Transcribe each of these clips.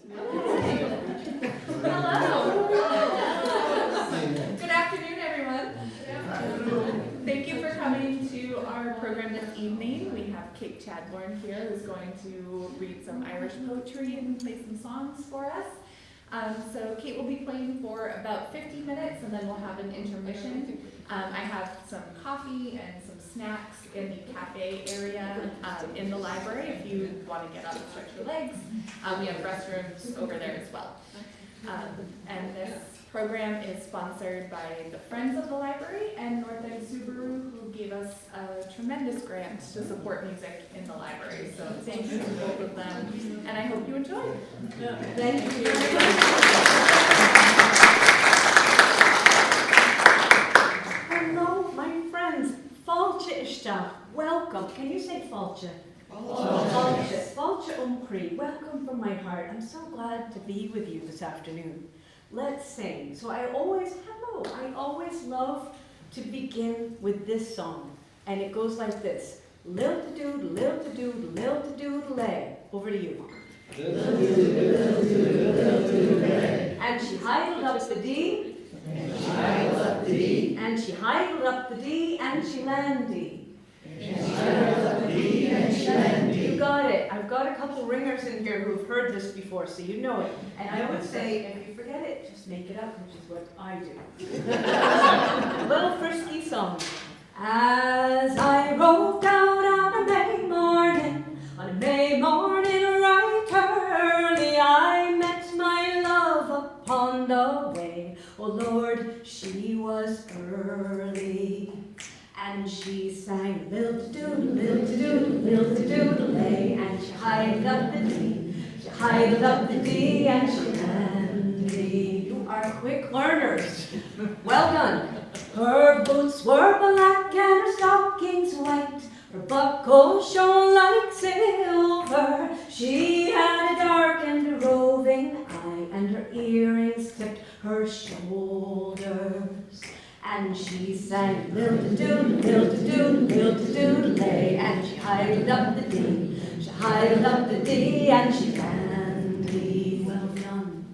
Hello. Good afternoon, everyone. Thank you for coming to our program this evening. We have Kate Chadbourne here who's going to read some Irish poetry and play some songs for us. So Kate will be playing for about 50 minutes and then we'll have an intermission. I have some coffee and some snacks in the cafe area in the library if you want to get up and stretch your legs. We have restrooms over there as well. And this program is sponsored by the Friends of the Library and North End Subaru, who gave us a tremendous grant to support music in the library. So thank you to both of them, and I hope you enjoy. Thank you. Hello, my friends. Fáilte Ishta, welcome. Can you say Fáilte? Fáilte. Fáilte Umpri. Welcome from my heart. I'm so glad to be with you this afternoon. Let's sing. So I always love to begin with this song. And it goes like this. Lil-to-doodle, lil-to-doodle, lil-to-doodle, lay. Over to you. And she hidled up the D. And she hidled up the D and she landed. You got it. I've got a couple ringers in here who've heard this before, so you know it. And I would say, if you forget it, just make it up, which is what I do. A little frisky song. As I roved out on a May morning right early, I met my love upon the way. Oh Lord, she was early. And she sang lil-to-doodle, lil-to-doodle, lil-to-doodle lay. And she hidled up the D, she hidled up the D, and she landed. You are quick learners. Well done. Her boots were black and her stockings white. Her buckles shone like silver. She had a dark and a roving eye, and her earrings tipped her shoulders. And she sang lil-to-doodle, lil-to-doodle, lil-to-doodle lay. And she hidled up the D, she hidled up the D, and she landed. Well done.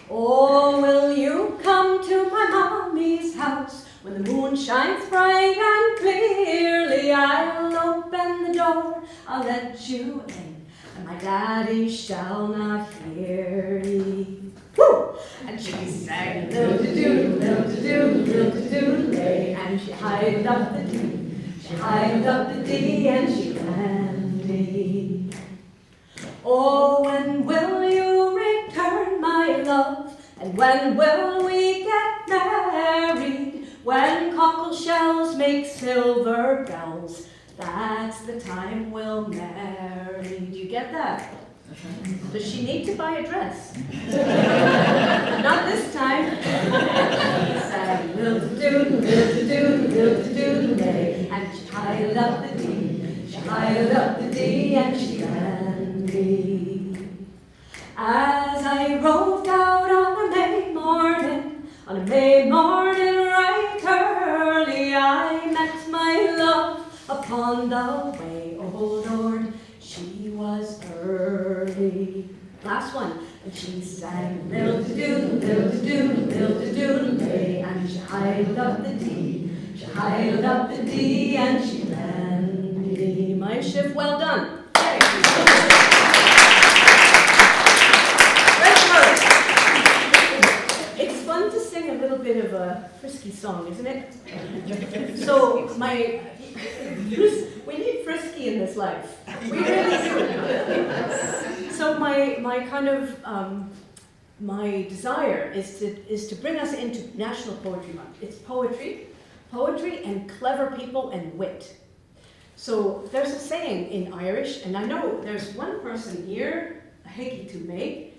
Oh, will you come to my mommy's house when the moon shines bright and clearly? I'll open the door, I'll let you in, and my daddy shall not hear ye. Woo! And she sang lil-to-doodle, lil-to-doodle, lil-to-doodle lay. And she hidled up the D, she hidled up the D, and she landed. Oh, when will you return, my love? And when will we get married? When cockle shells make silver bells, that's the time we'll marry. Do you get that? Does she need to buy a dress? Not this time. She sang lil-to-doodle, lil-to-doodle, lil-to-doodle lay. And she hidled up the D, she hidled up the D, and she landed. As I roved out on a May morning right early, I met my love upon the way. Oh Lord, she was early. Last one. And she sang lil-to-doodle, lil-to-doodle, lil-to-doodle lay. And she hidled up the D, she hidled up the D, and she landed. My shift well done. It's fun to sing a little bit of a frisky song, isn't it? So we need frisky in this life. We really do. So my kind of my desire is to bring us into National Poetry Month. It's poetry and clever people and wit. So there's a saying in Irish, and I know there's one person here, Higgy to me,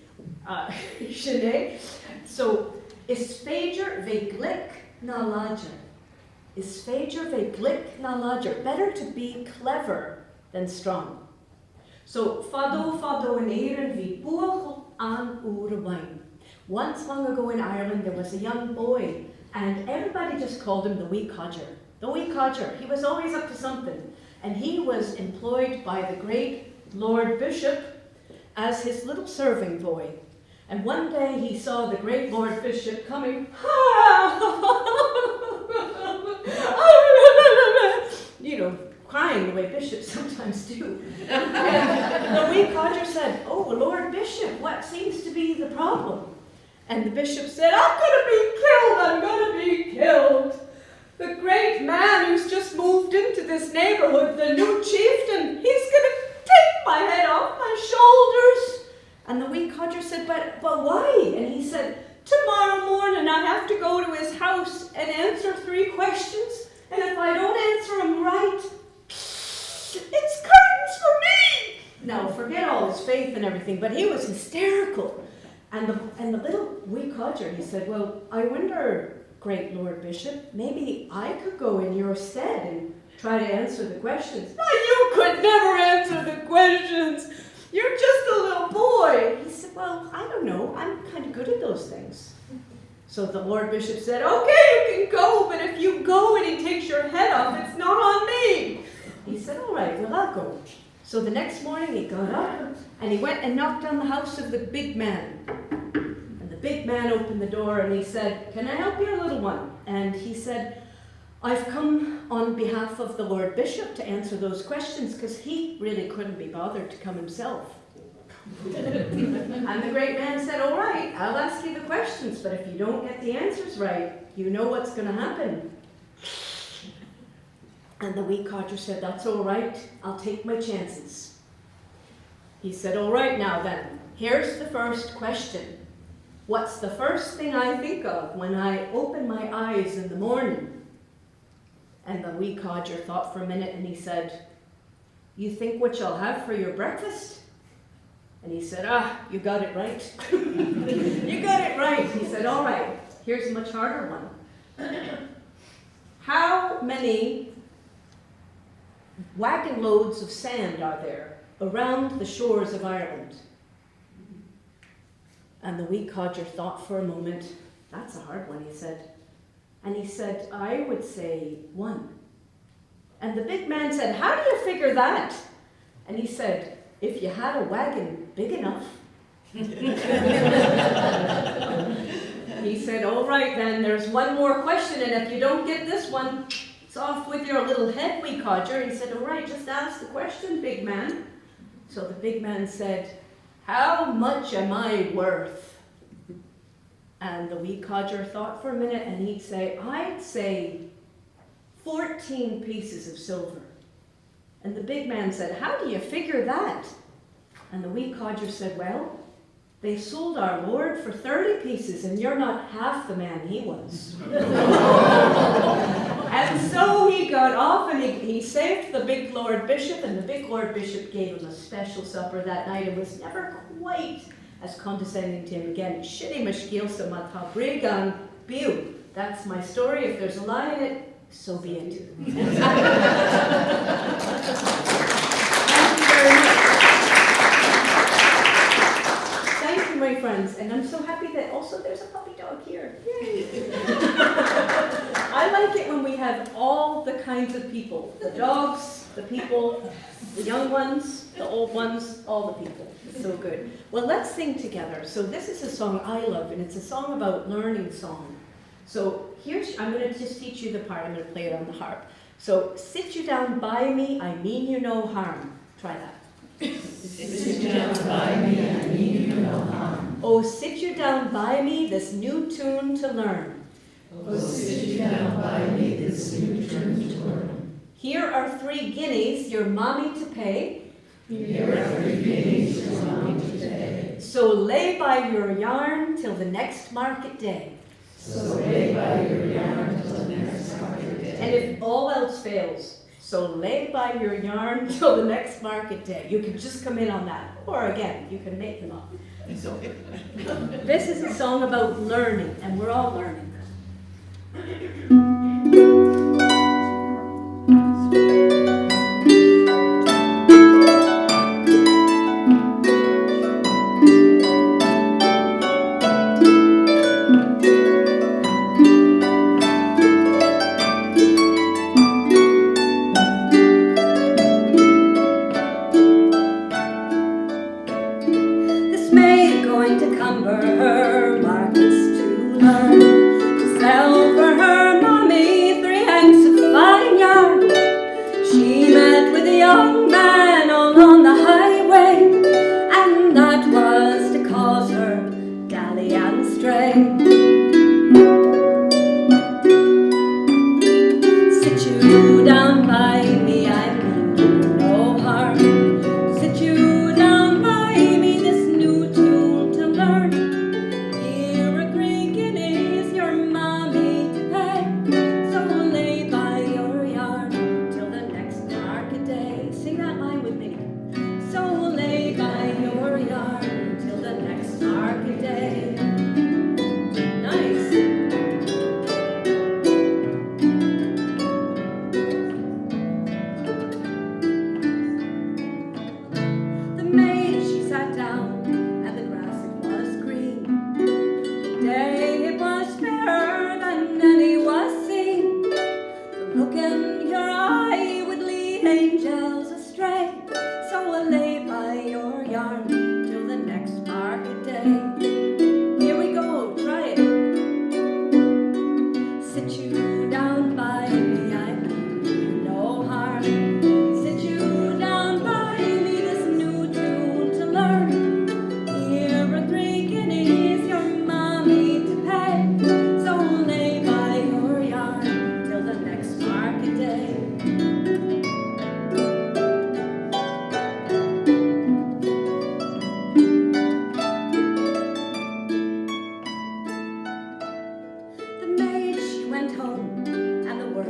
Sinead. So is féidir ve glic na láidir. Is féidir ve glic na láidir. Better to be clever than strong. So fado in Éireann bhí buachal an úr wine. Once long ago in Ireland there was a young boy, and everybody just called him the wee codger. The wee codger. He was always up to something, and he was employed by the great Lord Bishop as his little serving boy. And one day he saw the great Lord Bishop coming, you know, crying the way bishops sometimes do. And the wee codger said, "Oh, Lord Bishop, what seems to be the problem?" And the bishop said, "I'm going to be killed, I'm going to be killed. The great man who's just moved into this neighborhood, the new chieftain, he's going to take my head off my shoulders." And the wee codger said, but why? And he said, "Tomorrow morning I have to go to his house and answer 3 questions. And if I don't answer them right, it's curtains for me." Now, forget all his faith and everything, but he was hysterical. And the little wee codger, he said, "Well, I wonder, great Lord Bishop, maybe I could go in your stead and try to answer the questions." "No, you could never answer the questions. You're just a little boy." He said, "Well, I don't know. I'm kind of good at those things." So the Lord Bishop said, "Okay, you can go, but if you go and he takes your head off, it's not on me." He said, "All right, well, I'll go." So the next morning he got up and he went and knocked on the house of the big man. And the big man opened the door and he said, "Can I help you, little one?" And he said, "I've come on behalf of the Lord Bishop to answer those questions because he really couldn't be bothered to come himself." And the great man said, "All right, I'll ask you the questions, but if you don't get the answers right, you know what's going to happen." And the wee codger said, "That's all right, I'll take my chances." He said, "All right now then, here's the first question. What's the first thing I think of when I open my eyes in the morning?" And the wee codger thought for a minute and he said, "You think what you'll have for your breakfast?" And he said, "You got it right." "You got it right." He said, "All right, here's a much harder one. How many wagon loads of sand are there around the shores of Ireland?" And the wee codger thought for a moment. "That's a hard one," he said. And he said, "I would say 1. And the big man said, "How do you figure that?" And he said, "If you had a wagon big enough." He said, "All right then, there's one more question, and if you don't get this one, it's off with your little head, wee codger." He said, "All right, just ask the question, big man." So the big man said, "How much am I worth?" And the wee codger thought for a minute and he'd say, "I'd say 14 pieces of silver." And the big man said, "How do you figure that?" And the wee codger said, "Well, they sold our Lord for 30 pieces and you're not half the man he was." And so he got off and he saved the big Lord Bishop, and the big Lord Bishop gave him a special supper that night and was never quite as condescending to him again. Shitty mashkielsa matha brigan biu. That's my story. If there's a lie in it, so be it. Thank you very much. Thank you, my friends. And I'm so happy that also there's a puppy dog here. Yay. I like it when we have all the kinds of people. The dogs, the people, the young ones, the old ones, all the people. It's so good. Well, let's sing together. So this is a song I love, and it's a song about learning song. So I'm going to just teach you the part. I'm going to play it on the harp. So, "Sit you down by me, I mean you no harm." Try that. Sit you down by me, I mean you no harm. "Oh, sit you down by me, this new tune to learn." Oh, sit you down by me, this new tune to learn. "Here are 3 guineas, your mommy to pay. Here are 3 guineas, your mommy to pay. So lay by your yarn till the next market day." So lay by your yarn till the next market day. And if all else fails, so lay by your yarn till the next market day. You can just come in on that. Or again, you can make them up. So, this is a song about learning, and we're all learning. This May going to Cumber,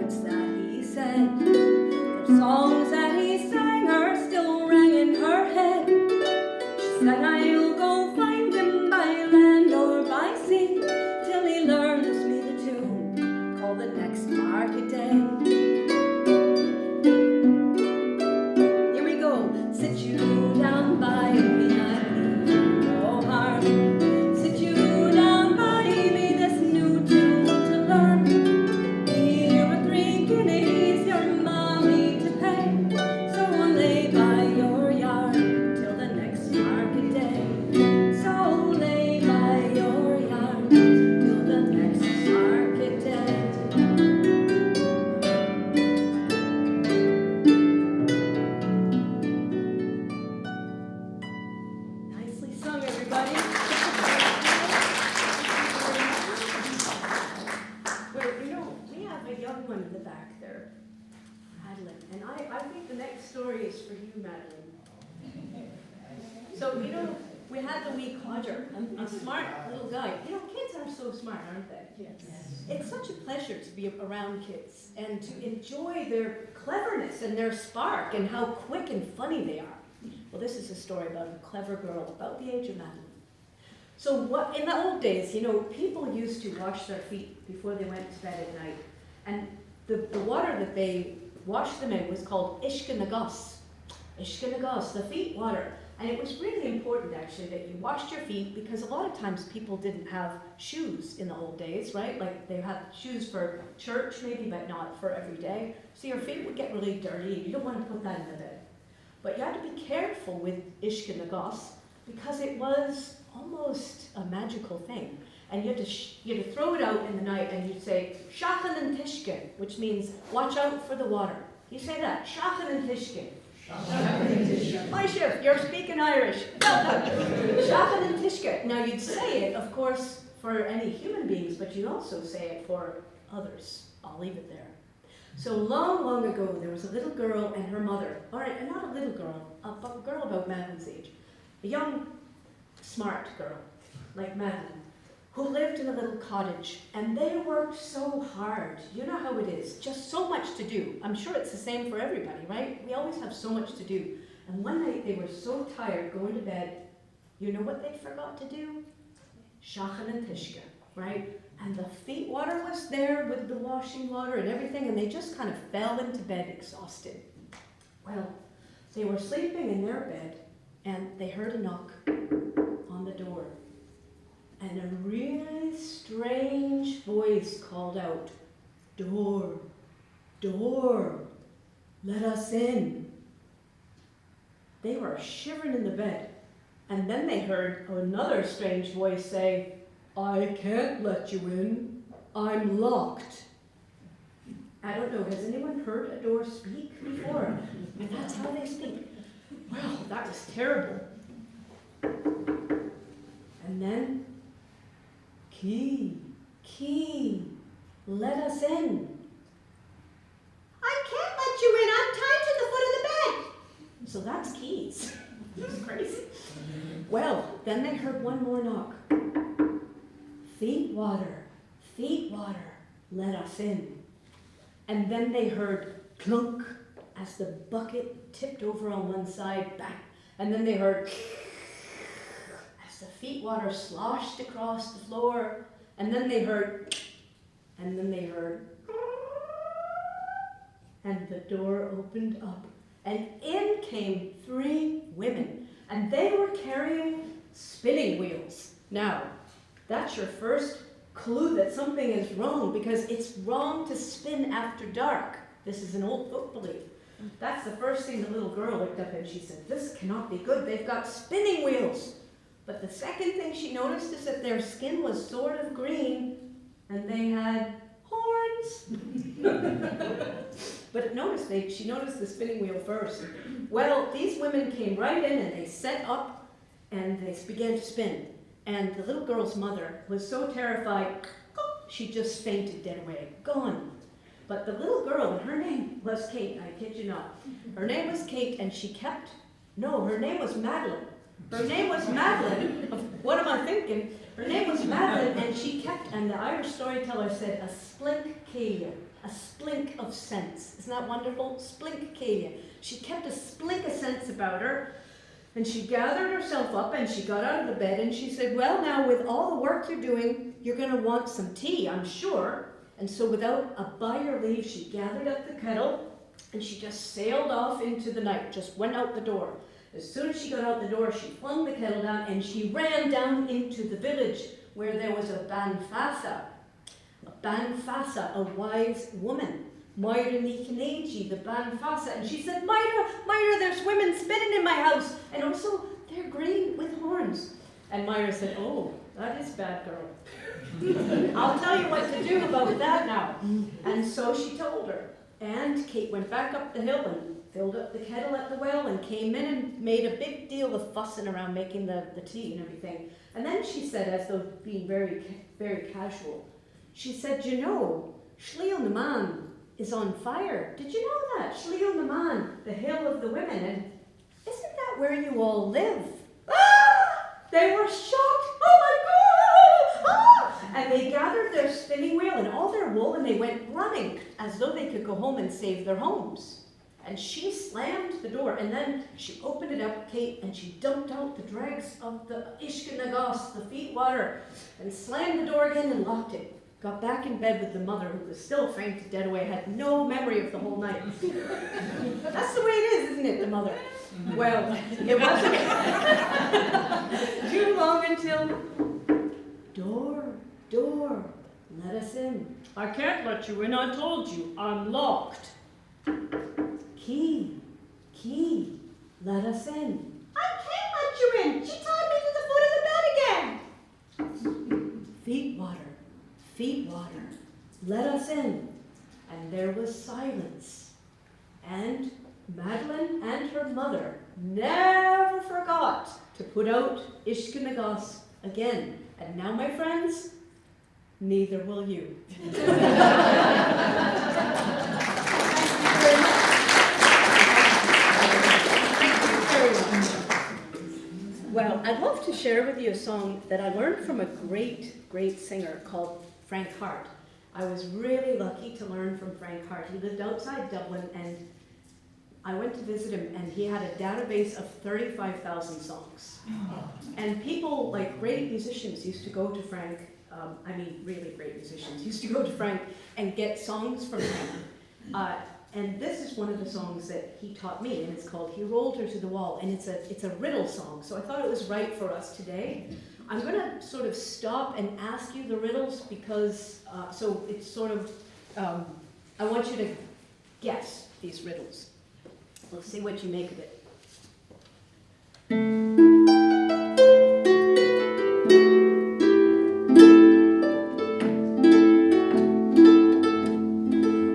words that he said. The songs that he sang are still rang in her head. She said, I'll go find him by land or by sea, till he learns me the tune called the next market day. Here we go. Sit you down by me, I mean no harm. Sit you down by me, this new tune to learn. Here are 3 guineas your mommy to pay, so I'll lay by your yarn till the next market day. So lay by your yarn till the next market day. Nicely sung, everybody. Well, you know, we have a young one in the back there, Madeline, and I think the next story is for you, Madeline. So, you know, we had the wee codger, a smart little guy. You know, kids are so smart, aren't they? Yes. It's such a pleasure to be around kids and to enjoy their cleverness and their spark and how quick and funny they are. Well, this is a story about a clever girl about the age of Madeline. So what, in the old days, you know, people used to wash their feet before they went to bed at night. And the water that they washed them in was called ishkanagos. Ishkanagos, the feet water. And it was really important, actually, that you washed your feet, because a lot of times people didn't have shoes in the old days, right? Like they had shoes for church maybe, but not for every day. So your feet would get really dirty, and you don't want to put that in the bed. But you had to be careful with ishkanagos, because it was almost a magical thing. And you had to throw it out in the night, and you'd say, Shachan and Tishkin, which means watch out for the water. You say that, Shachan and Tishkin. My shift, you're speaking Irish. Well done. Shachan and Tishkin. Now you'd say it, of course, for any human beings, but you'd also say it for others. I'll leave it there. So long, long ago, there was a little girl and her mother. All right, and not a little girl, a girl about Madeline's age. A young, smart girl, like Madeline, who lived in a little cottage, and they worked so hard. You know how it is, just so much to do. I'm sure it's the same for everybody, right? We always have so much to do. And one night they were so tired going to bed, you know what they forgot to do? Shachan and Tishka, right? And the feet water was there with the washing water and everything, and they just kind of fell into bed exhausted. Well, they were sleeping in their bed, and they heard a knock on the door. And a really strange voice called out, "Door, door, let us in." They were shivering in the bed. And then they heard another strange voice say, "I can't let you in. I'm locked." I don't know, has anyone heard a door speak before? And that's how they speak. Well, that was terrible. And then, "Key, key, let us in." "I can't let you in. I'm tied to the foot of the bed." So that's keys. That's crazy. Well, then they heard one more knock. "Feet water, let us in." And then they heard clunk as the bucket tipped over on one side, back. And then they heard as the feet water sloshed across the floor. And then they heard, and the door opened up. And in came 3 women, and they were carrying spinning wheels. Now, that's your first clue that something is wrong, because it's wrong to spin after dark. This is an old folk belief. That's the first thing the little girl looked up and she said, "This cannot be good. They've got spinning wheels." But the second thing she noticed is that their skin was sort of green, and they had horns. But she noticed the spinning wheel first. Well, these women came right in and they set up and they began to spin. And the little girl's mother was so terrified, she just fainted dead away, gone. But the little girl, and her name was Kate, I kid you not. Her name was Kate, and her name was Madeline. Her name was Madeline. What am I thinking? Her name was Madeline, and she kept, and the Irish storyteller said, a splink céile, a splink of sense. Isn't that wonderful? Splink céile. She kept a splink of sense about her, and she gathered herself up, and she got out of the bed, and she said, well, now, with all the work you're doing, you're going to want some tea, I'm sure. And so without a by her leave, she gathered up the kettle, and she just sailed off into the night, just went out the door. As soon as she got out the door, she flung the kettle down, and she ran down into the village where there was a banfasa. A banfasa, a wise woman. Myra ní Canaigi, the banfasa. And she said, Myra, there's women spinning in my house, and also they're green with horns. And Myra said, oh, that is bad, girl. I'll tell you what to do about that now. And so she told her. And Kate went back up the hill and filled up the kettle at the well and came in and made a big deal of fussing around making the tea and everything. And then she said, as though being very, very casual, she said, you know, Sliabh na Man is on fire. Did you know that? Sliabh na Man, the hill of the women. And isn't that where you all live? Ah! They were shocked. Oh my God! Ah! And they gathered their spinning wheel and all their wool and they went running as though they could go home and save their homes. And she slammed the door, and then she opened it up, Kate, and she dumped out the dregs of the Uisce na Gás, the feet water, and slammed the door again and locked it. Got back in bed with the mother, who was still fainted dead away, had no memory of the whole night. That's the way it is, isn't it, the mother? Well, it wasn't too long until, door, let us in. I can't let you in, I told you, I'm locked. Key, let us in. I can't let you in. She tied me to the foot of the bed again. Feet water, let us in. And there was silence. And Madeline and her mother never forgot to put out Uisce na Gás again. And now, my friends, neither will you. Well, I'd love to share with you a song that I learned from a great, great singer called Frank Hart. I was really lucky to learn from Frank Hart. He lived outside Dublin, and I went to visit him, and he had a database of 35,000 songs. And people, like great musicians, used to go to Frank, really great musicians, used to go to Frank and get songs from him. And this is one of the songs that he taught me, and it's called He Rolled Her to the Wall, and it's a riddle song, so I thought it was right for us today. I'm going to sort of stop and ask you the riddles because, so it's sort of, I want you to guess these riddles. We'll see what you make of it.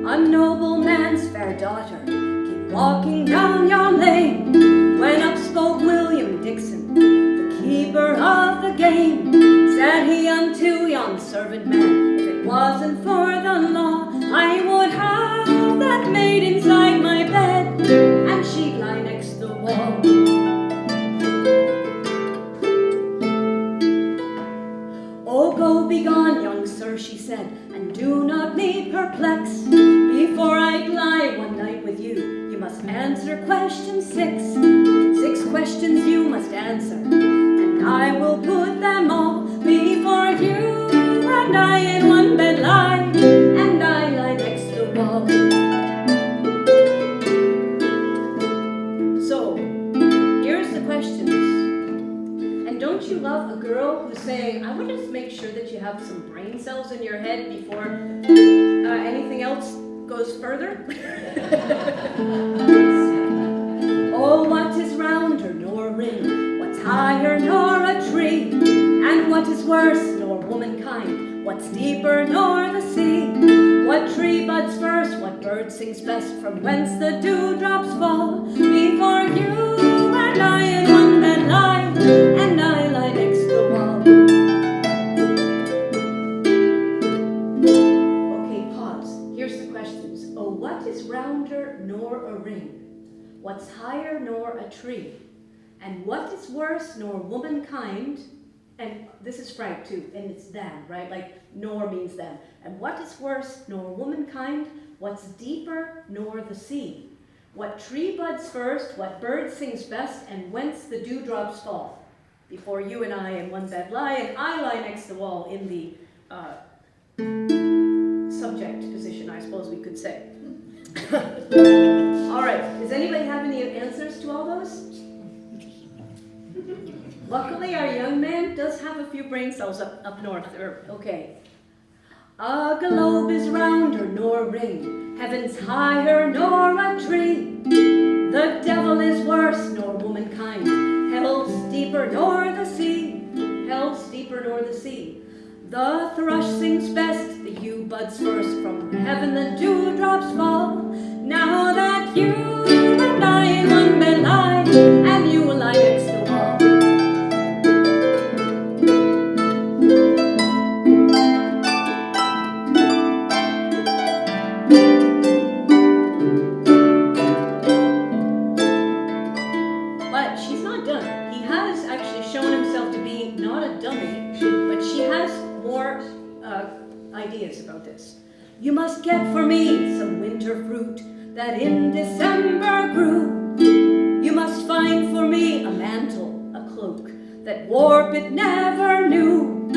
A nobleman's fair daughter came walking down yon lane, when up spoke William Dixon, the keeper of the game. Said he unto yon servant man, if it wasn't for the law, I would have that maid inside my bed, and she'd lie next the wall. Oh, go be gone, young sir, she said, and do not me perplex. Before I lie one night with you, you must answer question 6. 6 questions you must answer, and I will put them all before you. And I in one bed lie, and I lie next the wall. So, here's the questions. And don't you love a girl who's saying, I want to just make sure that you have some brain cells in your head before anything else goes further? Oh, what is rounder nor a ring? What's higher nor a tree? And what is worse nor womankind? What's deeper nor the sea? What tree buds first? What bird sings best? From whence the dewdrops fall? Before you and I in one bed lie, and I lie next the wall. Okay, pause. Here's the questions. Oh, what is rounder nor a ring? What's higher nor a tree? And what is worse nor womankind? and this is Frank too, and it's them, right? Like, nor means them. And what is worse, nor womankind? What's deeper, nor the sea? What tree buds first, what bird sings best, and whence the dewdrops fall? Before you and I in one bed lie, and I lie next the wall in the subject position, I suppose we could say. All right, does anybody have any answers to all those? Luckily, our young man does have a few brain cells up north. Okay. A globe is rounder nor a ring, heaven's higher nor a tree. The devil is worse nor womankind, hell's deeper nor the sea. Hell's deeper nor the sea. The thrush sings best, the yew buds first, from heaven the dewdrops fall. Now that you and I in one bed lie, and you will lie next the wall. But she's not done. He has actually shown himself to be not a dummy, but she has more ideas about this. You must get for me some winter fruit that in December grew. You must find for me a mantle, a cloak, that warp it never knew.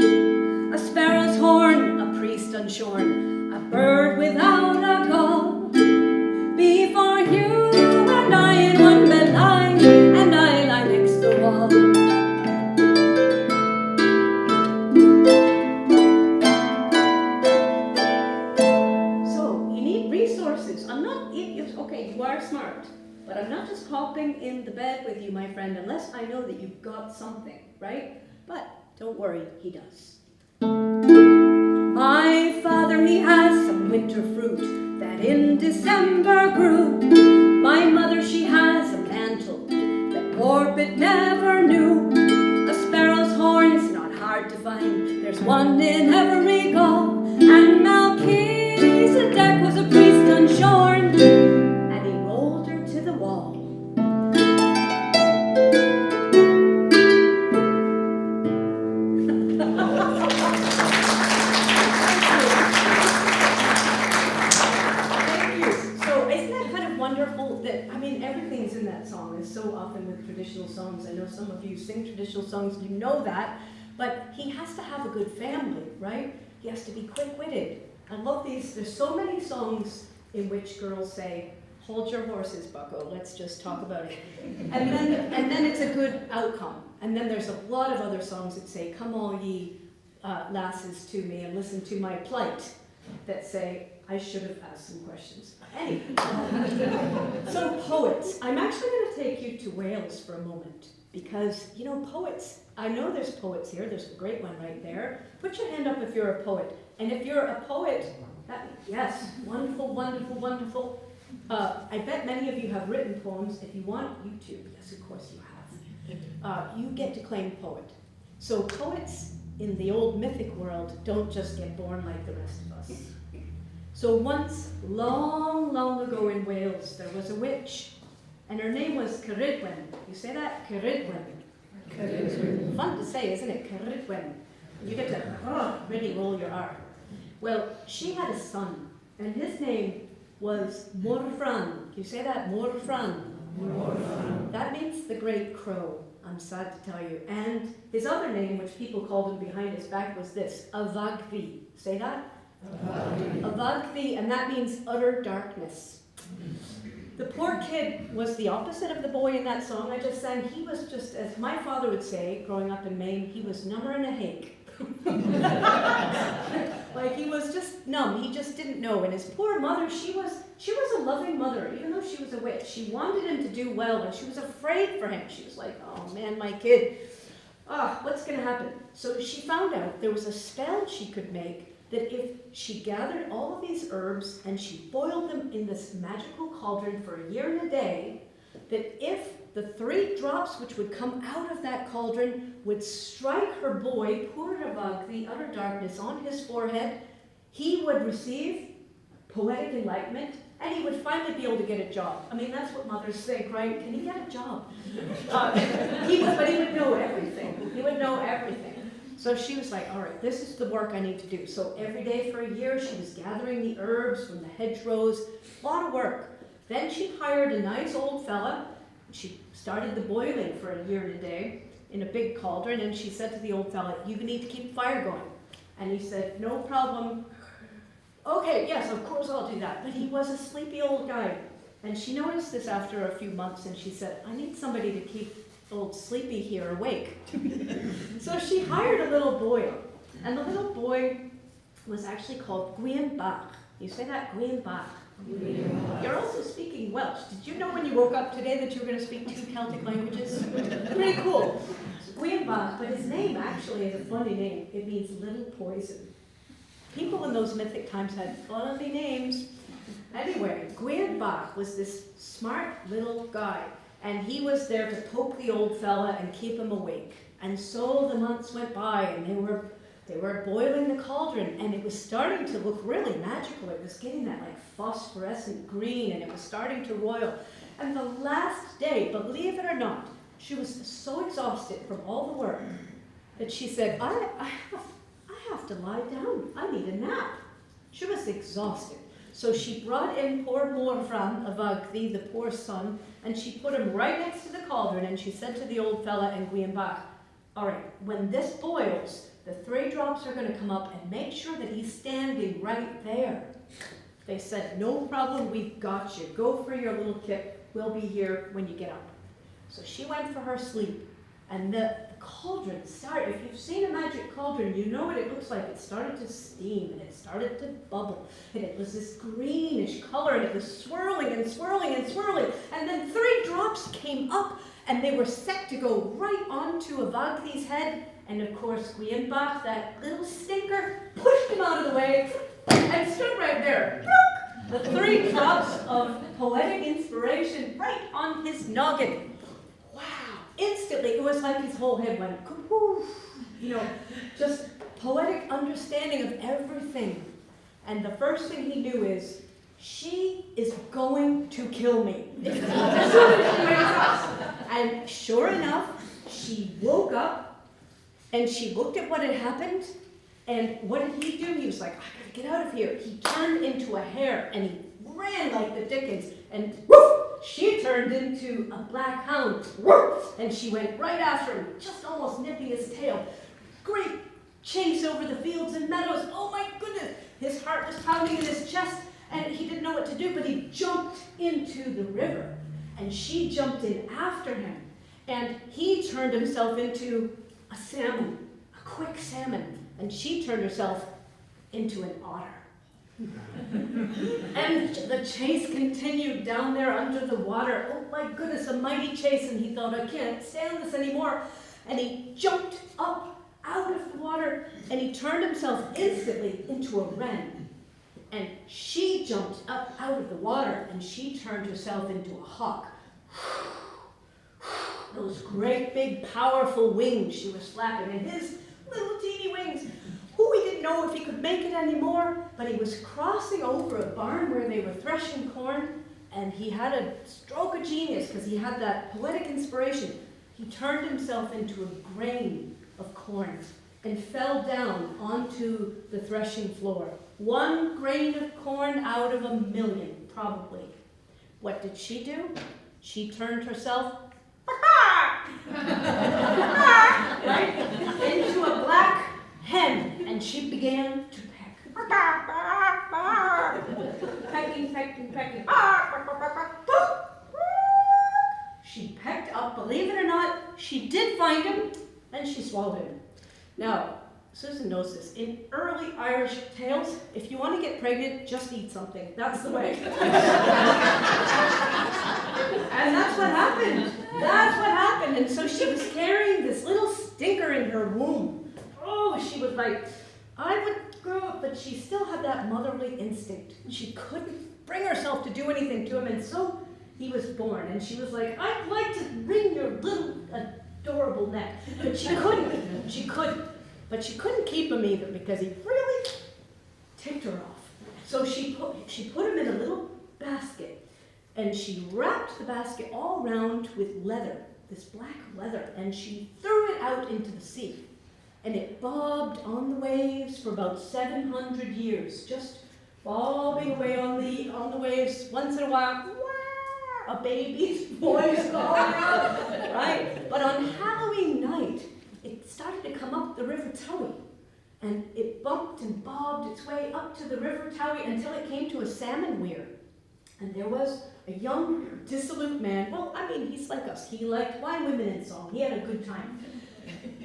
A sparrow's horn, a priest unshorn, a bird without a gall. Before you and I in one bed lie, and I lie next the wall. Okay, you are smart, but I'm not just hopping in the bed with you, my friend, unless I know that you've got something, right? But don't worry, he does. My father, he has some winter fruit that in December grew. My mother, she has a mantle that warp it never knew. A sparrow's horn's not hard to find, there's one in every gall. And Melchizedek was a priest unshorn, and he rolled her to the wall. Thank you. So isn't that kind of wonderful that, I mean, everything's in that song. Is so often with traditional songs. I know some of you sing traditional songs, you know that, but he has to have a good family, right? He has to be quick-witted. I love these. There's so many songs in which girls say, hold your horses, bucko, let's just talk about it. And then it's a good outcome. And then there's a lot of other songs that say, come all ye lasses to me and listen to my plight, that say, I should have asked some questions. Anyway, so poets. I'm actually going to take you to Wales for a moment, because, you know, poets, I know there's poets here, there's a great one right there. Put your hand up if you're a poet. And if you're a poet, yes, wonderful, wonderful, wonderful. I bet many of you have written poems. If you want YouTube, yes, of course you have. You get to claim poet. So poets in the old mythic world don't just get born like the rest of us. So once, long, long ago in Wales, there was a witch, and her name was Ceridwen. You say that? Ceridwen. Ceridwen. Fun to say, isn't it? Ceridwen. You get to really roll your R. Well, she had a son, and his name was Morfran. You say that? Morfran. Morfran. That means the great crow, I'm sad to tell you. And his other name, which people called him behind his back, was this, Avagvi. Say that? Avagvi, and that means utter darkness. The poor kid was the opposite of the boy in that song I just sang. He was just, as my father would say, growing up in Maine, he was number in a hake. Like, he was just numb. He just didn't know. And his poor mother, she was a loving mother, even though she was a witch. She wanted him to do well, and she was afraid for him. She was like, oh man, my kid, what's going to happen? So she found out there was a spell she could make, that if she gathered all of these herbs and she boiled them in this magical cauldron for a year and a day, that if the 3 drops which would come out of that cauldron would strike her boy, poor Ravag, the utter darkness, on his forehead, he would receive poetic enlightenment, and he would finally be able to get a job. I mean, that's what mothers think, right? Can he get a job? But he would know everything. He would know everything. So she was like, all right, this is the work I need to do. So every day for a year, she was gathering the herbs from the hedgerows, a lot of work. Then she hired a nice old fella. She started the boiling for a year and a day in a big cauldron, and she said to the old fella, you need to keep fire going. And he said, no problem. Okay, yes, of course I'll do that. But he was a sleepy old guy. And she noticed this after a few months, and she said, I need somebody to keep old Sleepy here awake. So she hired a little boy, and the little boy was actually called Gwynbach. You say that, Gwynbach. You're also speaking Welsh. Did you know when you woke up today that you were going to speak 2 Celtic languages? Pretty cool. Gwynbach, but his name actually is a funny name. It means little poison. People in those mythic times had funny names. Anyway, Gwynbach was this smart little guy, and he was there to poke the old fella and keep him awake. And so the months went by, and they were boiling the cauldron, and it was starting to look really magical. It was getting that like phosphorescent green, and it was starting to roil. And the last day, believe it or not, she was so exhausted from all the work that she said, I have to lie down. I need a nap. She was exhausted. So she brought in poor Morfran of Agdi, the poor son, and she put him right next to the cauldron, and she said to the old fella and Gwynbach, all right, when this boils, the 3 drops are going to come up, and make sure that he's standing right there. They said, no problem, we've got you. Go for your little kip. We'll be here when you get up. So she went for her sleep, and the cauldron started. If you've seen a magic cauldron, you know what it looks like. It started to steam, and it started to bubble, and it was this greenish color, and it was swirling and swirling and swirling, and then 3 drops came up, and they were set to go right onto Avagdi's head, and of course Gwynbach, that little stinker, pushed him out of the way, and stood right there. The 3 drops of poetic inspiration right on his noggin. Wow! Instantly, it was like his whole head went, kapoof, just poetic understanding of everything. And the first thing he knew is, she is going to kill me. As soon as she wakes up. And sure enough, she woke up, and she looked at what had happened, and what did he do? He was like, I gotta get out of here. He turned into a hare, and he ran like the dickens, and woof! She turned into a black hound, and she went right after him, just almost nipping his tail. Great chase over the fields and meadows. Oh my goodness! His heart was pounding in his chest, and he didn't know what to do, but he jumped into the river, and she jumped in after him, and he turned himself into a salmon, a quick salmon, and she turned herself into an otter. And the chase continued down there under the water. Oh my goodness, a mighty chase, and he thought, I can't stand this anymore. And he jumped up out of the water, and he turned himself instantly into a wren. And she jumped up out of the water, and she turned herself into a hawk. Those great big powerful wings she was flapping, and his little teeny wings. We didn't know if he could make it anymore, but he was crossing over a barn where they were threshing corn, and he had a stroke of genius because he had that poetic inspiration. He turned himself into a grain of corn and fell down onto the threshing floor. 1 grain of corn out of 1,000,000, probably. What did she do? She turned herself right into a black hen, and she began to peck. Pecking, pecking, pecking. She pecked up, believe it or not, she did find him, and she swallowed him. Now, Susan knows this. In early Irish tales, if you want to get pregnant, just eat something. That's the way. And that's what happened. That's what happened. And so she was carrying this little stinker in her womb. Oh, she was like, I would grow up, but she still had that motherly instinct. She couldn't bring herself to do anything to him, and so he was born. And she was like, I'd like to wring your little adorable neck. But she couldn't. She couldn't. But she couldn't keep him either because he really ticked her off. So she put him in a little basket, and she wrapped the basket all around with leather, this black leather, and she threw it out into the sea. and it bobbed on the waves for about 700 years, just bobbing away on the waves. Once in a while, wah, a baby's voice calling out, right? But on Halloween night, it started to come up the River Towie, and it bumped and bobbed its way up to the River Towie until it came to a salmon weir. And there was a young, dissolute man. Well, I mean, he's like us. He liked wine, women, and song. He had a good time.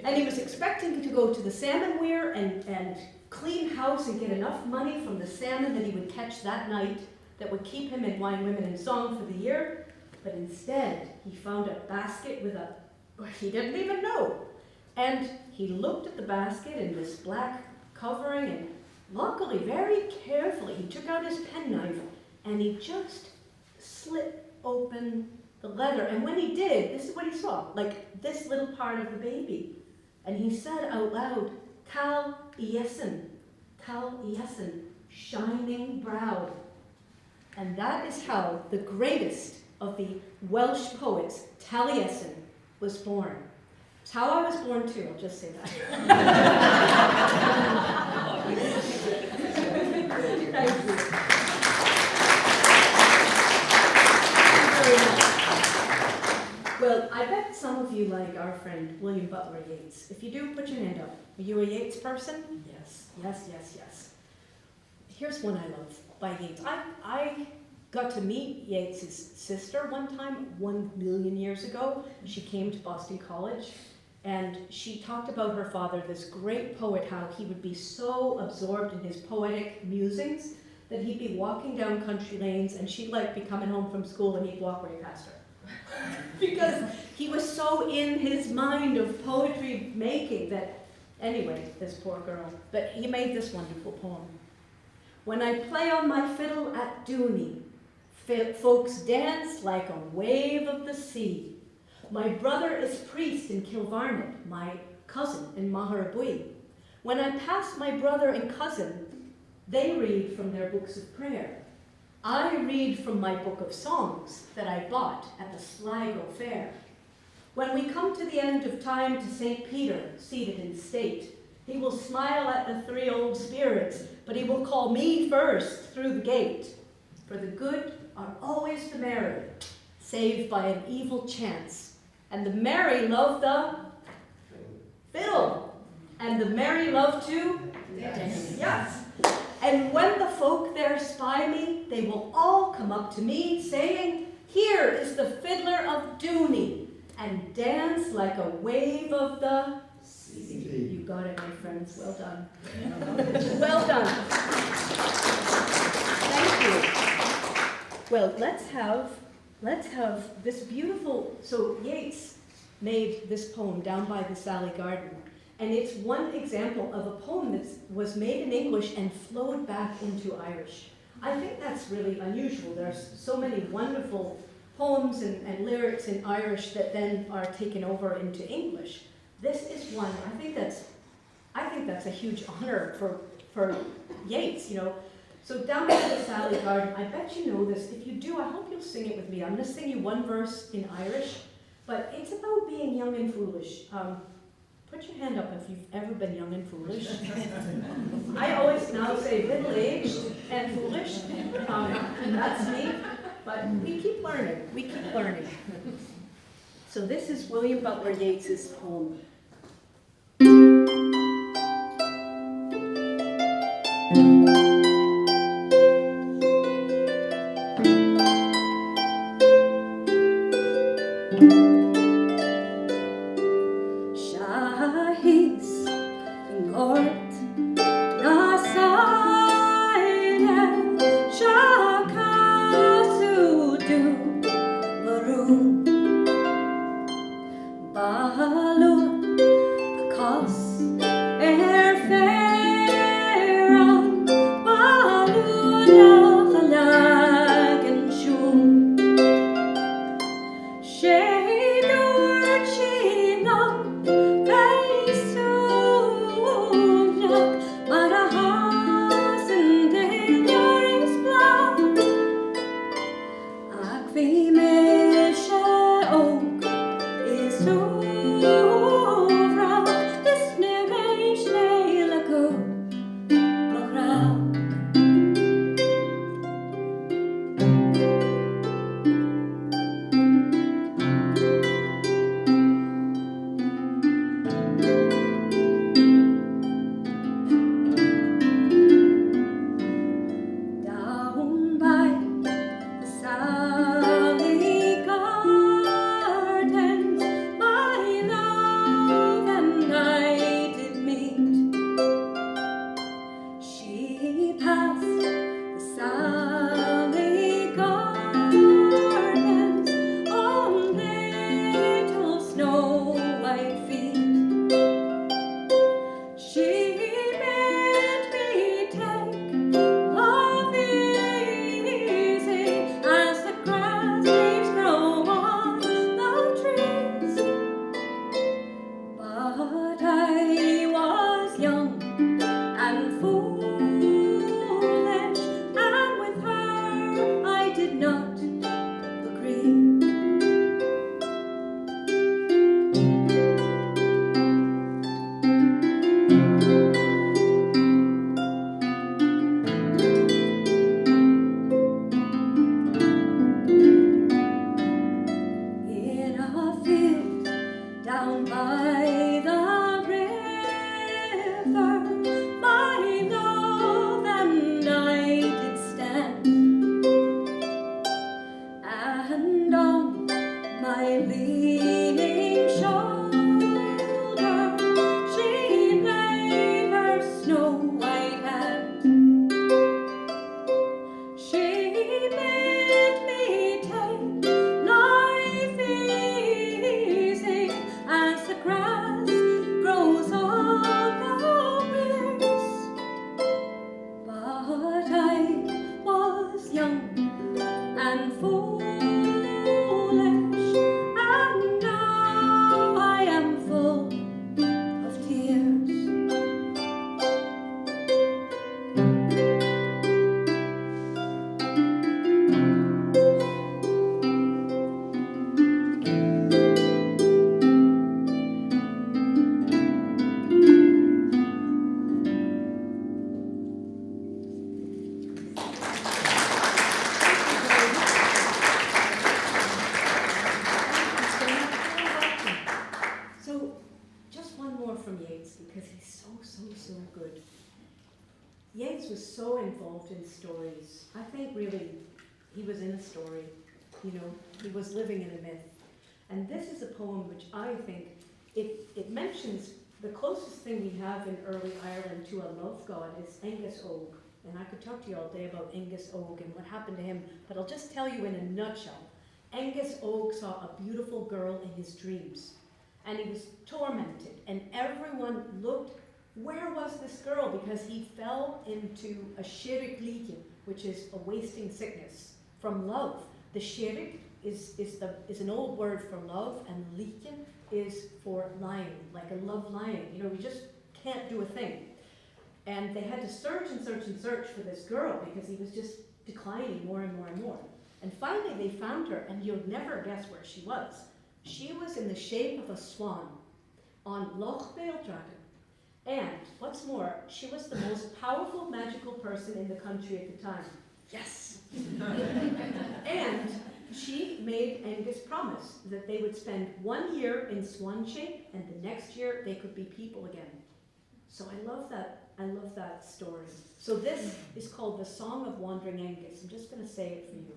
And he was expecting to go to the salmon weir and clean house and get enough money from the salmon that he would catch that night that would keep him in wine, women, and song for the year. But instead, he found a basket with he didn't even know. And he looked at the basket in this black covering, and luckily, very carefully, he took out his penknife and he just slit open the leather. And when he did, this is what he saw, like this little part of the baby. And he said out loud, Tal Iessen, shining brow. And that is how the greatest of the Welsh poets, Taliesin, was born. It's how I was born too, I'll just say that. Thank you. Well, I bet some of you like our friend William Butler Yeats. If you do, put your hand up. Are you a Yeats person? Yes, yes, yes, yes. Here's one I love by Yeats. I got to meet Yeats' sister one time, 1 million years ago. She came to Boston College, and she talked about her father, this great poet, how he would be so absorbed in his poetic musings that he'd be walking down country lanes and she'd like be coming home from school and he'd walk right past her. Because he was so in his mind of poetry making that, anyway, this poor girl. But he made this wonderful poem. When I play on my fiddle at Dooney, folks dance like a wave of the sea. My brother is priest in Kilvarnet, my cousin in Maharabui. When I pass my brother and cousin, they read from their books of prayer. I read from my book of songs that I bought at the Sligo Fair. When we come to the end of time to St. Peter, seated in state, he will smile at the three old spirits, but he will call me first through the gate. For the good are always the merry, save by an evil chance. And the merry love the fiddle, and the merry love to dance. Yes. And when the folk there spy me, they will all come up to me, saying, here is the fiddler of Dooney, and dance like a wave of the sea. You got it, my friends. Well done. Well done. Thank you. Well, let's have this beautiful, so Yeats made this poem Down by the Sally Garden. And it's one example of a poem that was made in English and flowed back into Irish. I think that's really unusual. There's so many wonderful poems and lyrics in Irish that then are taken over into English. This is one, I think that's a huge honor for Yeats, you know. So Down by the Sally Garden, I bet you know this. If you do, I hope you'll sing it with me. I'm going to sing you one verse in Irish, but it's about being young and foolish. Put your hand up if you've ever been young and foolish. I always now say middle-aged and foolish. That's me. But we keep learning. We keep learning. So this is William Butler Yeats' poem. past the Sally Gardens on little snow white feet. She bid me take love easy as the grass leaves grow on the trees. But I was young and foolish, and with her I did not agree. In a field down by the river, my love and I did stand, and on my leaning shoulder she laid her snow white hand. She bid me take life easy as the grass grows on the weirs. But I was young and foolish, and now I am full of tears. So, just one more from Yeats, because he's so good. Yeats was so involved in stories. I think really he was in a story, you know, he was living in a myth. And this is a poem which I think, it mentions the closest thing we have in early Ireland to a love god is Angus Og. And I could talk to you all day about Angus Og and what happened to him, but I'll just tell you in a nutshell. Angus Og saw a beautiful girl in his dreams, and he was tormented, and everyone looked, where was this girl? Because he fell into a shirig líkin, which is a wasting sickness from love. The shirig is an old word for love, and líkin is for lying, like a love lying. You know, we just can't do a thing. And they had to search and search and search for this girl because he was just declining more and more and more. And finally they found her, and you'll never guess where she was. She was in the shape of a swan on Loch Beildragon. And what's more, she was the most powerful magical person in the country at the time. Yes! And she made Angus promise that they would spend 1 year in swan shape, and the next year they could be people again. So I love that story. So this is called The Song of Wandering Angus. I'm just going to say it for you.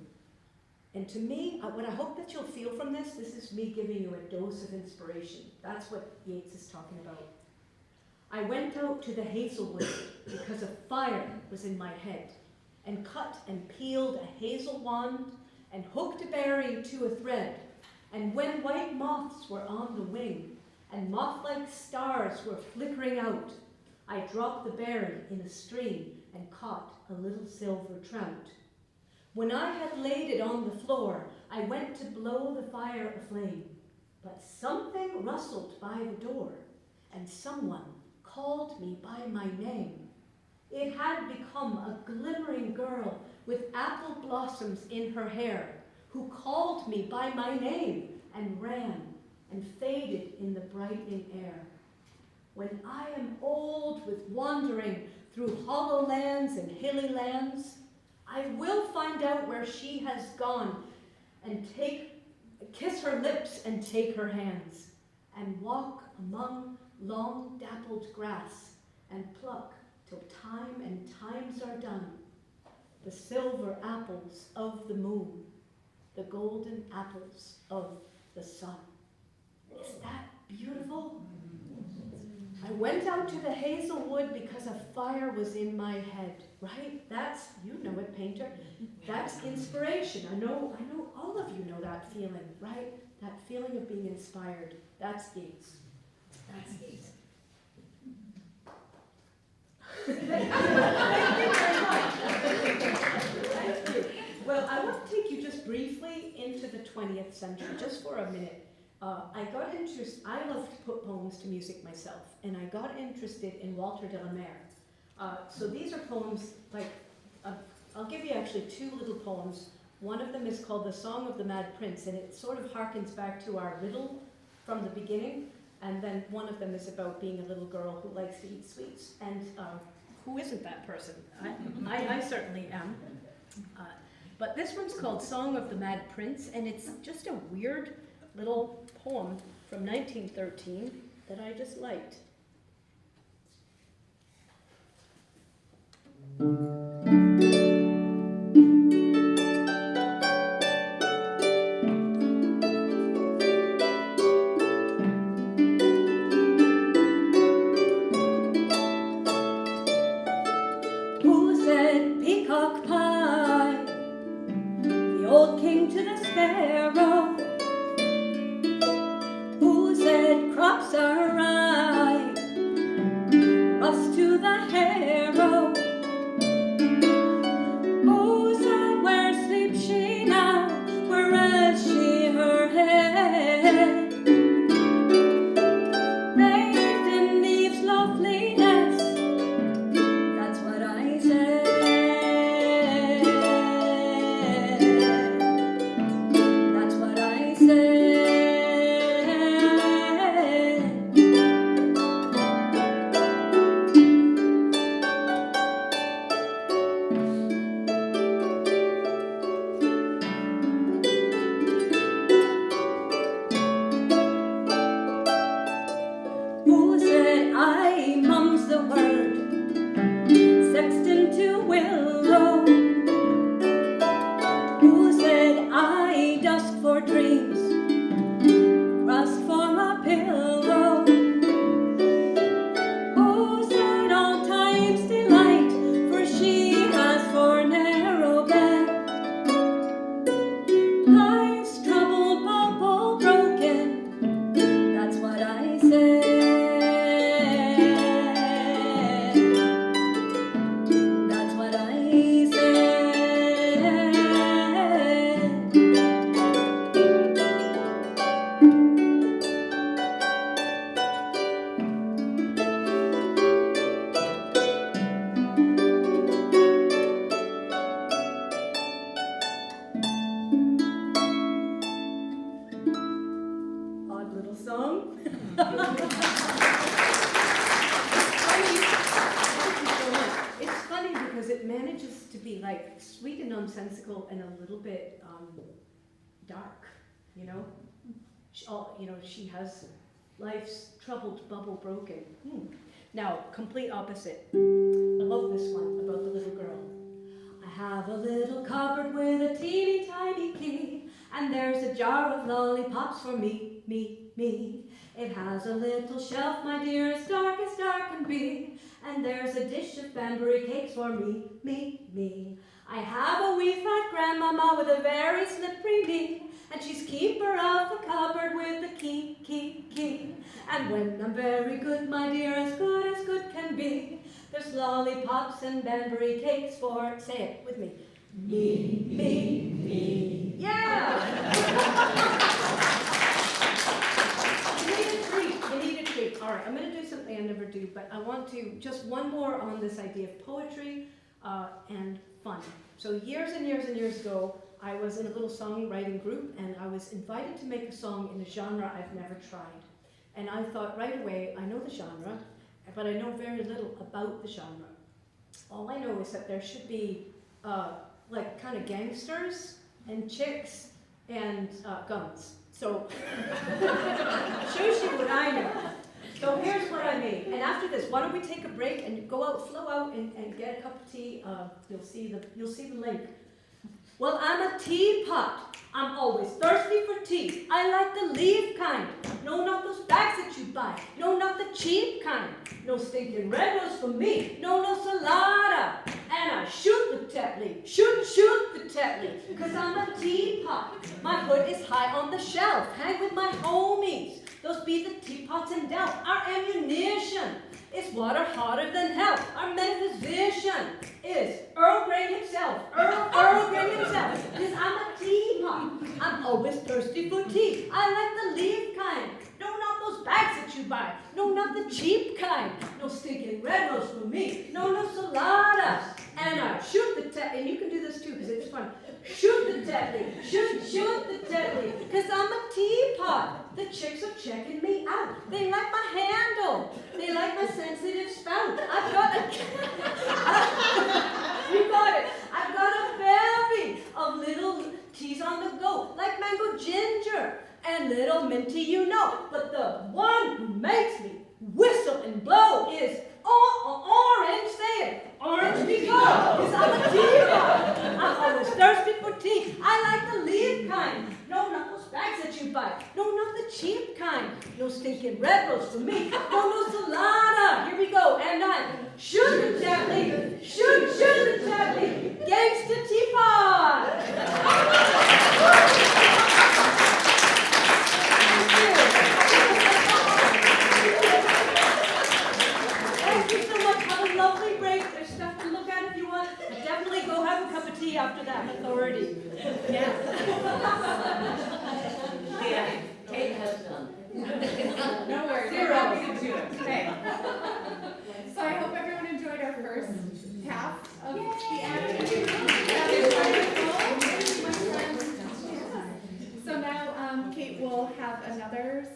And to me, what I hope that you'll feel from this is me giving you a dose of inspiration. That's what Yeats is talking about. I went out to the hazelwood because a fire was in my head, and cut and peeled a hazel wand, and hooked a berry to a thread. And when white moths were on the wing, and moth-like stars were flickering out, I dropped the berry in a stream and caught a little silver trout. When I had laid it on the floor, I went to blow the fire aflame, but something rustled by the door, and someone called me by my name. It had become a glimmering girl with apple blossoms in her hair, who called me by my name and ran and faded in the brightening air. When I am old with wandering through hollow lands and hilly lands, I will find out where she has gone and kiss her lips and take her hands, and walk among long dappled grass and pluck till time and times are done the silver apples of the moon, the golden apples of the sun. Is that beautiful? I went out to the hazel wood because a fire was in my head, right? That's, you know it, painter. That's inspiration. I know all of you know that feeling, right? That feeling of being inspired. That's Yeats. That's Yeats. Thank you very much. Thank you. Well, I want to take you just briefly into the 20th century, just for a minute. I love to put poems to music myself, and I got interested in Walter de la Mare. So these are poems, I'll give you actually two little poems. One of them is called The Song of the Mad Prince, and it sort of harkens back to our riddle from the beginning. And then one of them is about being a little girl who likes to eat sweets. And who isn't that person? I certainly am. But this one's called Song of the Mad Prince, and it's just a weird little poem from 1913 that I just liked. Who said peacock pie? The old king to the sparrow. Who said crops are ripe? Rust to the harrow. Who said where sleeps she now? Where rests she her head? Bathed in Eve's loveliness. That's what I said. That's what I said. Who said I mum's the word? Sexton to willow. Who said I dusk for dreams? Rust for a pillow. Who said all time's delight? For she has for narrow bed. Life's troubled bubble broken. That's what I said. That's what I said. Odd little song. It's funny because it manages to be like sweet and nonsensical and a little bit dark, you know. She has life's troubled bubble broken. Now, complete opposite. I love this one about the little girl. I have a little cupboard with a teeny tiny key, and there's a jar of lollipops for me, me, me. It has a little shelf, my dear, as dark can be, and there's a dish of Banbury cakes for me, me, me. I have a wee fat grandmama with a very slippery knee, and she's keeper of the cupboard with the key, key, key. And when I'm very good, my dear, as good can be, there's lollipops and Banbury cakes for, say it with me, me, me, me. Yeah! You need a treat. All right, I'm going to do something I never do, but I want to, just one more on this idea of poetry and fun. So years and years and years ago, I was in a little songwriting group, and I was invited to make a song in a genre I've never tried. And I thought right away, I know the genre, but I know very little about the genre. All I know is that there should be like kind of gangsters and chicks and guns. So shows you what I know. So here's what I made. And after this, why don't we take a break and go out, flow out, and get a cup of tea. You'll see the link. Well, I'm a teapot I'm always thirsty for tea. I like the leaf kind. No, not those bags that you buy. No, not the cheap kind. No stinking red rose for me. No, no salada. And I shoot the Tetley. Shoot the Tetley. Cause I'm a teapot. My hood is high on the shelf. Hang with my homies. Those be the teapots in doubt. Our ammunition is water hotter than hell. Our metaphysician is Earl Grey himself. Earl Grey himself. Cause I'm a teapot. I'm always thirsty for tea. I like the leaf kind. No, not those bags that you buy. No, not the cheap kind. No stinking red rose for me. No, no salada. And I shoot the Tetley. And you can do this too because it's fun. Shoot the Tetley. Shoot the Tetley. Because I'm a teapot. The chicks are checking me out. They like my handle. They like my sensitive spout. I've got a... You got it. I've got a bevy of little teas on the go. Like mango ginger and little minty, you know. But the one who makes me whistle and blow is orange. Say it. Orange because I'm a teapot. I'm always thirsty for tea. I like the leaf kind. No, not those bags that you buy. No, not the cheap kind. No stinking red rose for me. No salada. Here we go. And I shoot the Tetley. Shoot the Tetley. Gangsta teapot. Thank you so much. Have a lovely break. There's stuff to look at if you want. But definitely go have a cup of tea after that authority. Yeah. Kate has done. No worries. We're happy to do it. Okay. So I hope everyone enjoyed our first half of the afternoon. So now Kate will have another,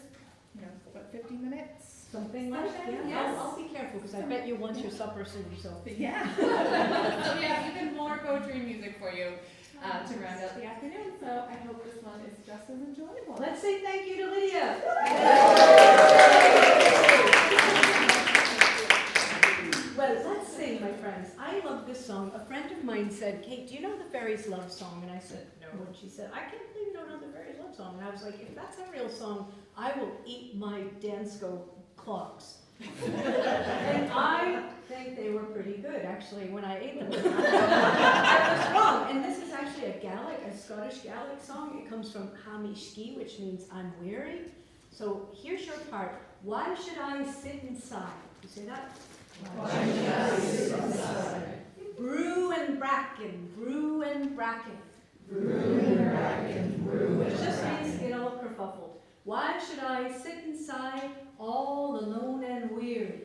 15 minutes? Something like that. Yes. I'll be careful because I bet you want your supper soon. So. Yeah. So we have even more poetry and music for you to round out the afternoon. So I hope this one is just as enjoyable. Let's say thank you to Lydia. Well, let's sing, my friends. I love this song. A friend of mine said, Kate, do you know the Fairies Love Song? And I said, no. And she said, I can't believe you don't know the Fairies Love Song. And I was like, if that's a real song, I will eat my Dansko clogs. And I think they were pretty good, actually, when I ate them. I was wrong. And this is actually a Scottish Gaelic song. It comes from Hamishki, which means I'm weary. So here's your part. Why should I sit inside? You say that? Why should I sit inside? Brew and bracken, brew and bracken. Brew and bracken, brew Which and just means bracken. get all kerfuffled. Why should I sit inside all alone and weary?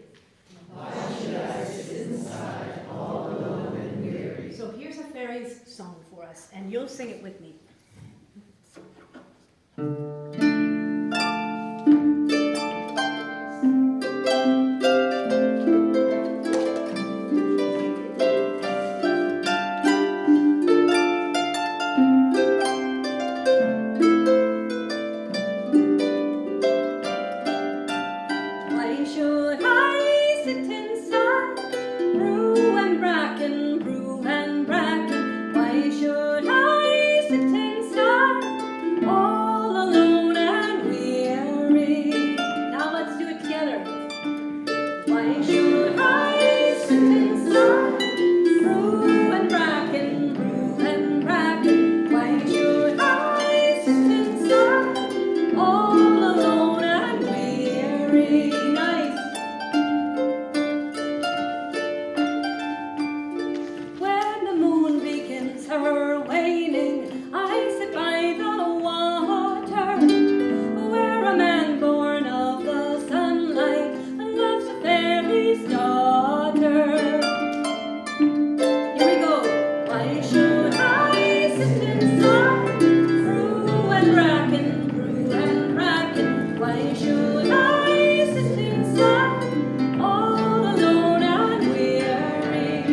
Why should I sit inside all alone and weary? So here's a fairies song for us, and you'll sing it with me. Why should I sit inside? Brew and bracken, brew and bracken. Why should I sit inside? All alone and weary. Now let's do it together. Why should I sit inside? Brew and bracken, brew and bracken. Why should I sit inside? All alone and weary. Nice. When the moon begins her waning, I sit by the water, where a man born of the sunlight loves a fairy's daughter. Here we go. Why should I sit inside? Brew and bracken, brew and bracken. Why should I sit inside? All alone and weary.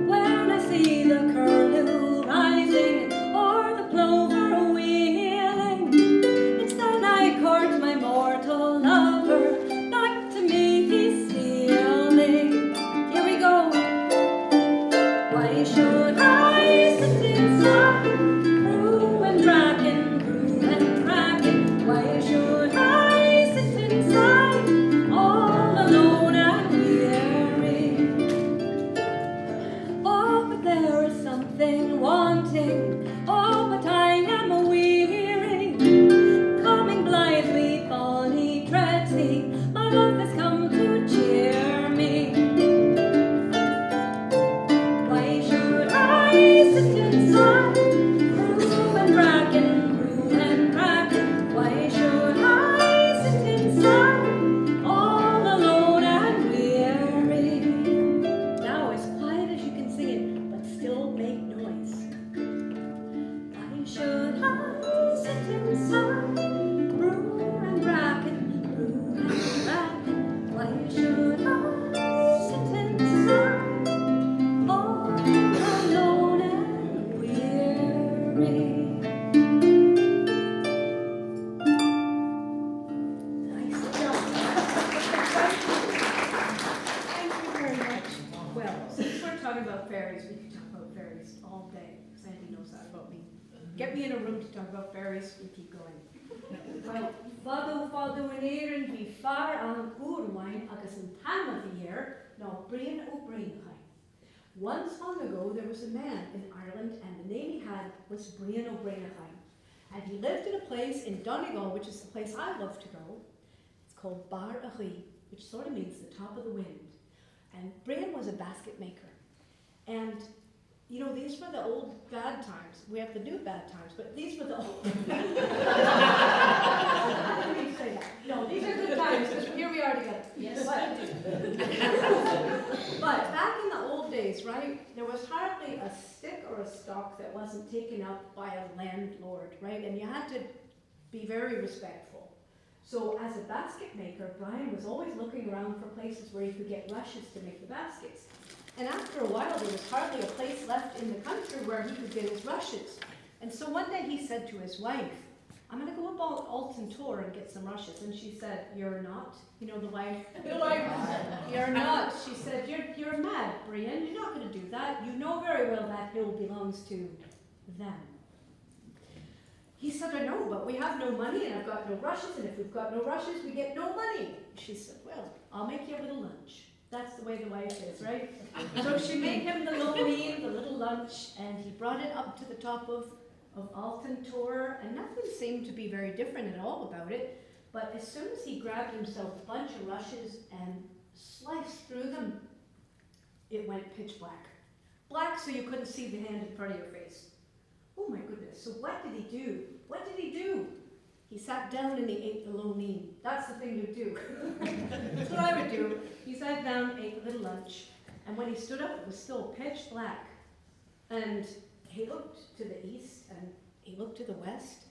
When I see the curlew rising or the plover wheeling, it's then I court my mortal lover. Back to me he's stealing. about fairies, we could talk about fairies all day. Sandy knows that about me. Get me in a room to talk about fairies, we keep going. Well, fado in Éireann bhí fear an úrhain agus an tam of the year, ná Brian O'Brien. Once long ago, there was a man in Ireland, and the name he had was Brian O'Brien. And he lived in a place in Donegal, which is the place I love to go. It's called Bar Aghi, which sort of means the top of the wind. And Brian was a basket maker. And, you know, these were the old bad times. We have the new bad times, but these were the old... Let me say that. No, these are good times, because here we are together. Yes, But back in the old days, right, there was hardly a stick or a stalk that wasn't taken up by a landlord, right? And you had to be very respectful. So as a basket maker, Brian was always looking around for places where he could get rushes to make the baskets. And after a while, there was hardly a place left in the country where he could get his rushes. And so one day he said to his wife, I'm going to go up Alton Tour and get some rushes. And she said, you're not? You know, the wife, you're not. She said, you're mad, Brian. You're not going to do that. You know very well that hill belongs to them. He said, I know, but we have no money and I've got no rushes. And if we've got no rushes, we get no money. She said, well, I'll make you a little lunch. That's the way the wife is, right? So she made him the little meal, the little lunch, and he brought it up to the top of Alton Tour, and nothing seemed to be very different at all about it. But as soon as he grabbed himself a bunch of rushes and sliced through them, it went pitch black. Black so you couldn't see the hand in front of your face. Oh my goodness, so what did he do? What did he do? He sat down and he ate the lonin. That's the thing to do. That's what I would do. He sat down, ate a little lunch, and when he stood up, it was still pitch black. And he looked to the east and he looked to the west.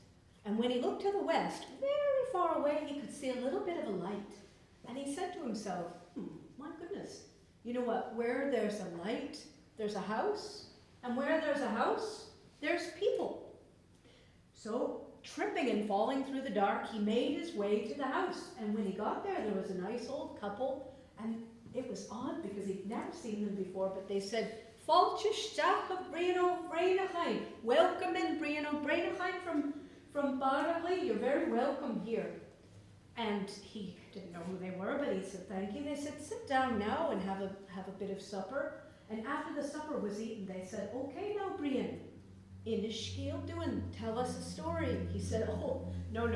And when he looked to the west, very far away, he could see a little bit of a light. And he said to himself, my goodness, you know what? Where there's a light, there's a house. And where there's a house, there's people. So, tripping and falling through the dark, he made his way to the house. And when he got there, there was a nice old couple. And it was odd because he'd never seen them before, but they said, welcome in, Brian O'Brien from Barley. You're very welcome here. And he didn't know who they were, but he said, thank you. They said, sit down now and have a bit of supper. And after the supper was eaten, they said, okay now, Brian, in the scale doing, tell us a story. He said, oh, no,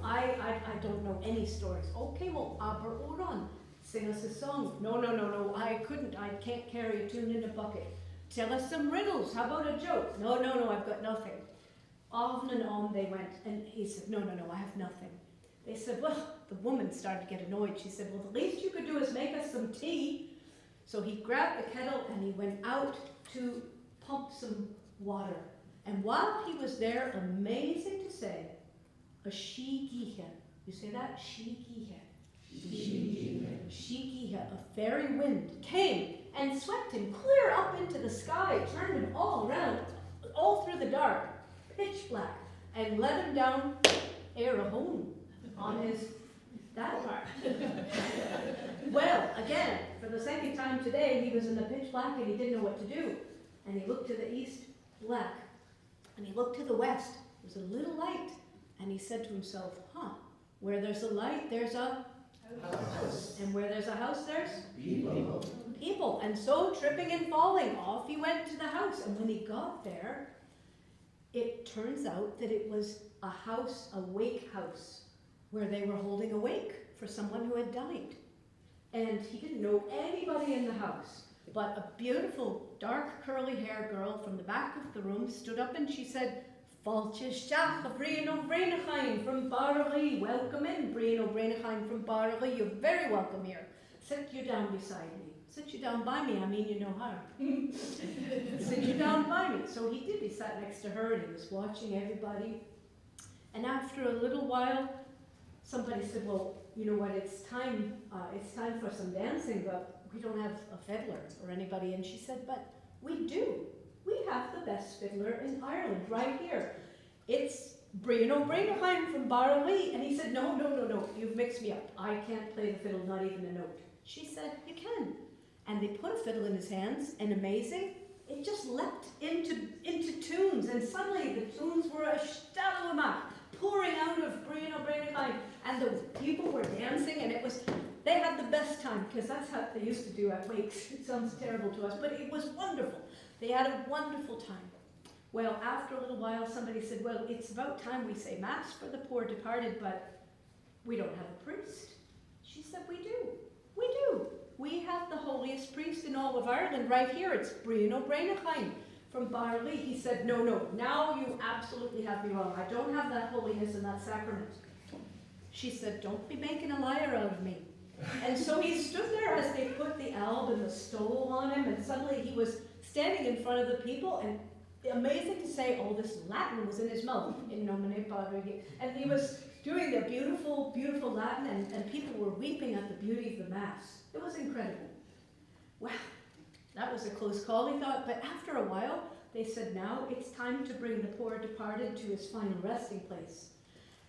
I don't know any stories. Okay, well, aber oran, sing us a song. No, I can't carry a tune in a bucket. Tell us some riddles, how about a joke? No, I've got nothing. On and on they went, and he said, no, I have nothing. They said, well, the woman started to get annoyed. She said, well, the least you could do is make us some tea. So he grabbed the kettle and he went out to pump some water. And while he was there, amazing to say, a she-gihe. You say that? She-gihe. She-gihe, a fairy wind, came and swept him clear up into the sky, turned him all around, all through the dark, pitch black, and let him down ere a home on his that part. Well, again, for the second time today, he was in the pitch black and he didn't know what to do. And he looked to the east, black. And he looked to the west, there was a little light. And he said to himself, where there's a light, there's a house. And where there's a house, there's people. And so, tripping and falling, off he went to the house. And when he got there, it turns out that it was a house, a wake house, where they were holding a wake for someone who had died. And he didn't know anybody in the house. But a beautiful, dark, curly-haired girl from the back of the room stood up and she said, Brian O'Brien from Barley. Welcome in, Brian O'Brien from Barley. You're very welcome here. Sit you down beside me. Sit you down by me, I mean you know her. Sit you down by me. So he did. He sat next to her and he was watching everybody. And after a little while, somebody said, well, you know what, it's time for some dancing, but we don't have a fiddler or anybody. And she said, but we do. We have the best fiddler in Ireland right here. It's Brian O'Brien from Barley. And he said, no, you've mixed me up. I can't play the fiddle, not even a note. She said, you can. And they put a fiddle in his hands, and amazing, it just leapt into tunes, and suddenly the tunes were a stalwart pouring out of Brian O'Brien, and the people were dancing, and they had the best time, because that's how they used to do at wakes. It sounds terrible to us, but it was wonderful. They had a wonderful time. Well, after a little while, somebody said, well, it's about time we say Mass for the poor departed, but we don't have a priest. She said, we do. We do. We have the holiest priest in all of Ireland right here. It's Brian O'Brien from Barley. He said, no, now you absolutely have me wrong. I don't have that holiness and that sacrament. She said, don't be making a liar out of me. And so he stood there as they put the alb and the stole on him, and suddenly he was standing in front of the people, and amazing to say, all this Latin was in his mouth, in nomine Patri, and he was doing the beautiful, beautiful Latin, and people were weeping at the beauty of the Mass. It was incredible. Wow, that was a close call, he thought, but after a while, they said, now it's time to bring the poor departed to his final resting place.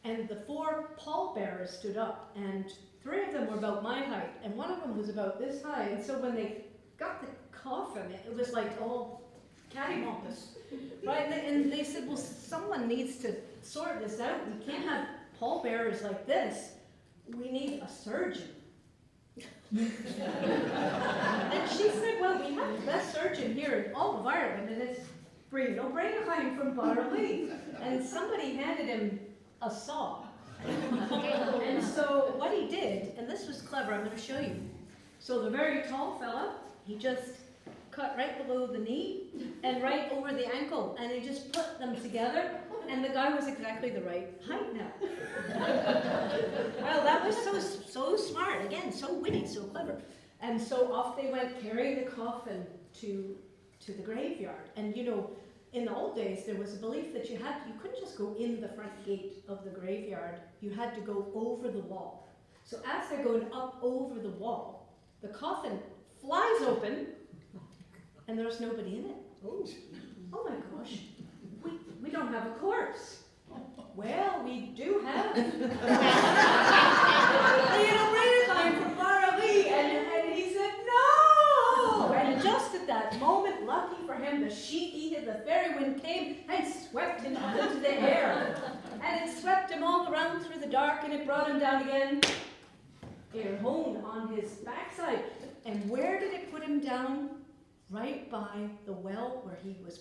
And the 4 pallbearers stood up, and 3 of them were about my height, and one of them was about this high, and so when they got the coffin, it was like all cattywampus, right? And they said, well, someone needs to sort this out. We can't have pallbearers like this. We need a surgeon. And she said, well, we have the best surgeon here in all of Ireland, and it's Brian O'Brien from Barley. And somebody handed him a saw. And so what he did, and this was clever, I'm going to show you. So the very tall fella, he just cut right below the knee and right over the ankle, and he just put them together, and the guy was exactly the right height now. Well, that was so smart, again, so witty, so clever. And so off they went, carrying the coffin to the graveyard. And you know, in the old days, there was a belief that you couldn't just go in the front gate of the graveyard, you had to go over the wall. So as they're going up over the wall, the coffin flies open, and there's nobody in it. Oh my gosh, we don't have a corpse. Well, we do have Brian O'Brien from Barley, and he said, no! And just at that moment, lucky for him, the sheet of the fairy wind came and swept him up into the air. And it swept him all around through the dark, and it brought him down again, home on his backside. And where did it put him down? Right by the well where he was,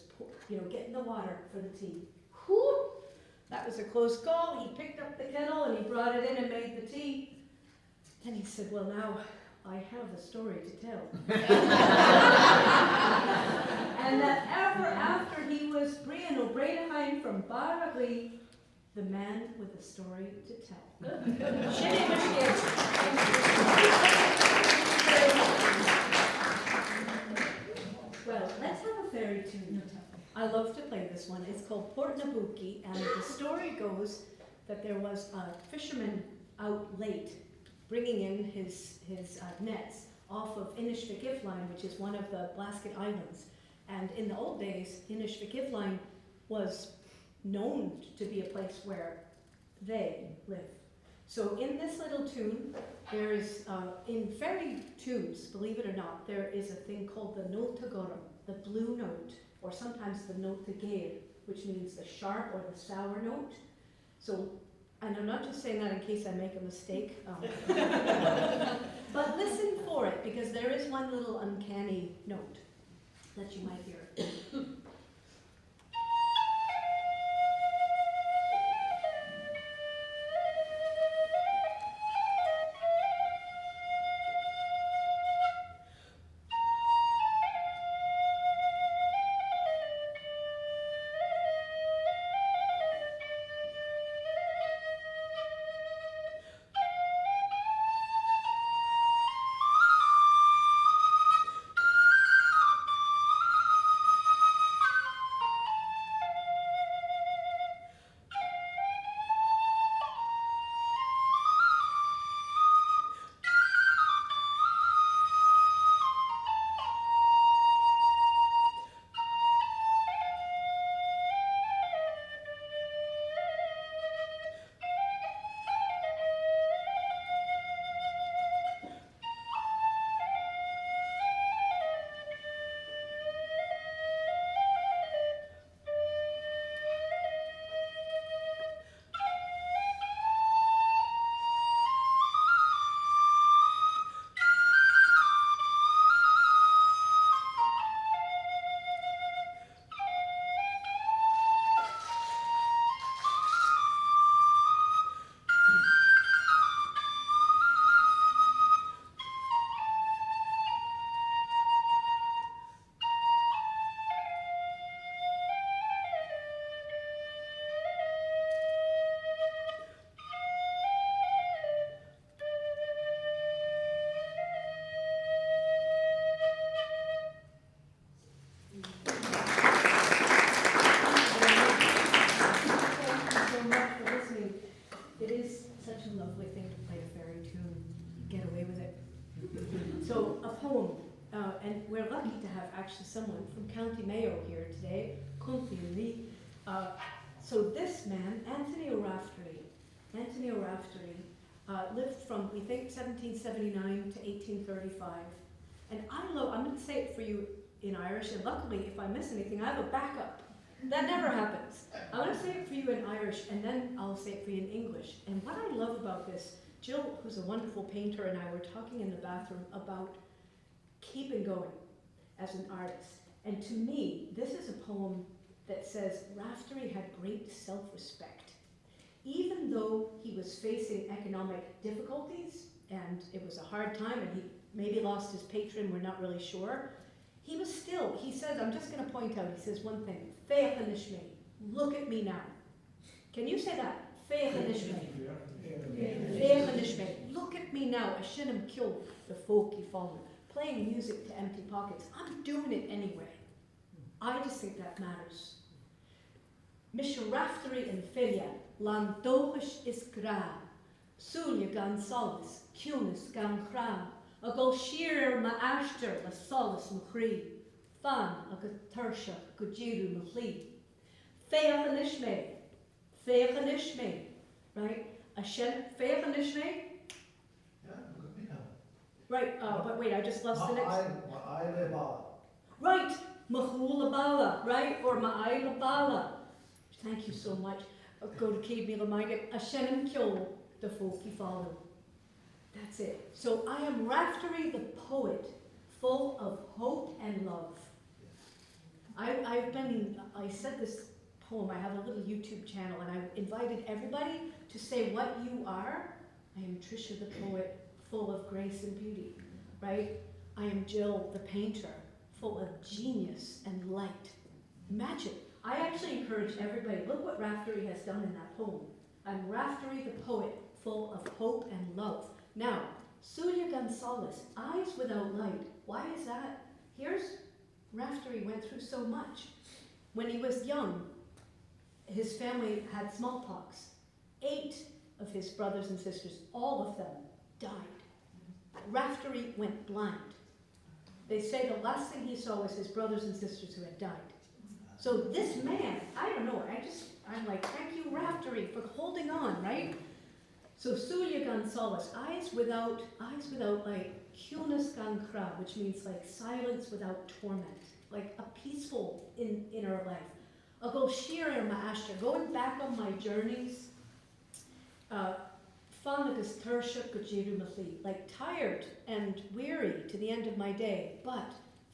getting the water for the tea. Whew! That was a close call. He picked up the kettle and he brought it in and made the tea. Then he said, well, now I have a story to tell. And that ever after he was Brian O'Brien from Barley, the man with a story to tell. Shinny Well, let's have a fairy tune. I love to play this one. It's called Port Nabucchi, and the story goes that there was a fisherman out late bringing in his nets off of Inishfikifline, which is one of the Blasket Islands. And in the old days, Inishfikifline was known to be a place where they lived. So in this little tune, there is, in fairy tunes, believe it or not, there is a thing called the notagorum, the blue note, or sometimes the notageir, which means the sharp or the sour note. So, and I'm not just saying that in case I make a mistake, but listen for it, because there is one little uncanny note that you might hear. poem, and we're lucky to have actually someone from County Mayo here today, County. So this man, Anthony O'Raftery, lived from, we think, 1779 to 1835. And I'm going to say it for you in Irish, and luckily, if I miss anything, I have a backup. That never happens. I'm going to say it for you in Irish, and then I'll say it for you in English. And what I love about this, Jill, who's a wonderful painter, and I were talking in the bathroom about keeping going as an artist. And to me, this is a poem that says Raftery had great self-respect. Even though he was facing economic difficulties, and it was a hard time, and he maybe lost his patron, we're not really sure, he was still, he says, I'm just going to point out, he says one thing, Feichanishme, look at me now. Can you say that? Feichanishme. Feichanishme, look at me now. Ashinim kill the folk you follow. Playing music to empty pockets. I'm doing it anyway. I just think that matters. Misharaftery and Filia, Landogish is gra, Sulia gan solis, Cunis gan chra, a go sheer ma ashter la solis machri, Fan a go tersha go jiru machli. Feichanishme, right? Feichanishme. Yeah, look at me now. Right, but wait, I just lost the next. Ma'aileba. Right, Mahulabala, right? Or Ma'ailabala. Thank you so much. Go to Cave Mila Maigat, Ashenim Kyo, the folk you follow. That's it. So I am Raftery the poet, full of hope and love. I said this poem, I have a little YouTube channel, and I invited everybody to say what you are. I am Trisha the poet, full of grace and beauty, right? I am Jill the painter, full of genius and light. Imagine, I actually encourage everybody, look what Raftery has done in that poem. I'm Raftery the poet, full of hope and love. Now, Sulia Gonzalez, eyes without light. Why is that? Here's Raftery went through so much. When he was young, his family had smallpox. 8 of his brothers and sisters, all of them, died. Raftery went blind. They say the last thing he saw was his brothers and sisters who had died. So this man, I don't know, I'm like, thank you, Raftery, for holding on, right? So Sulia Gonzalez, eyes without light, Kunas Gankra, which means like silence without torment, like a peaceful inner life. I'll go Shir Ma'ashter, going back on my journeys, Fanagas Tersha Kujiru Mali, like tired and weary to the end of my day, but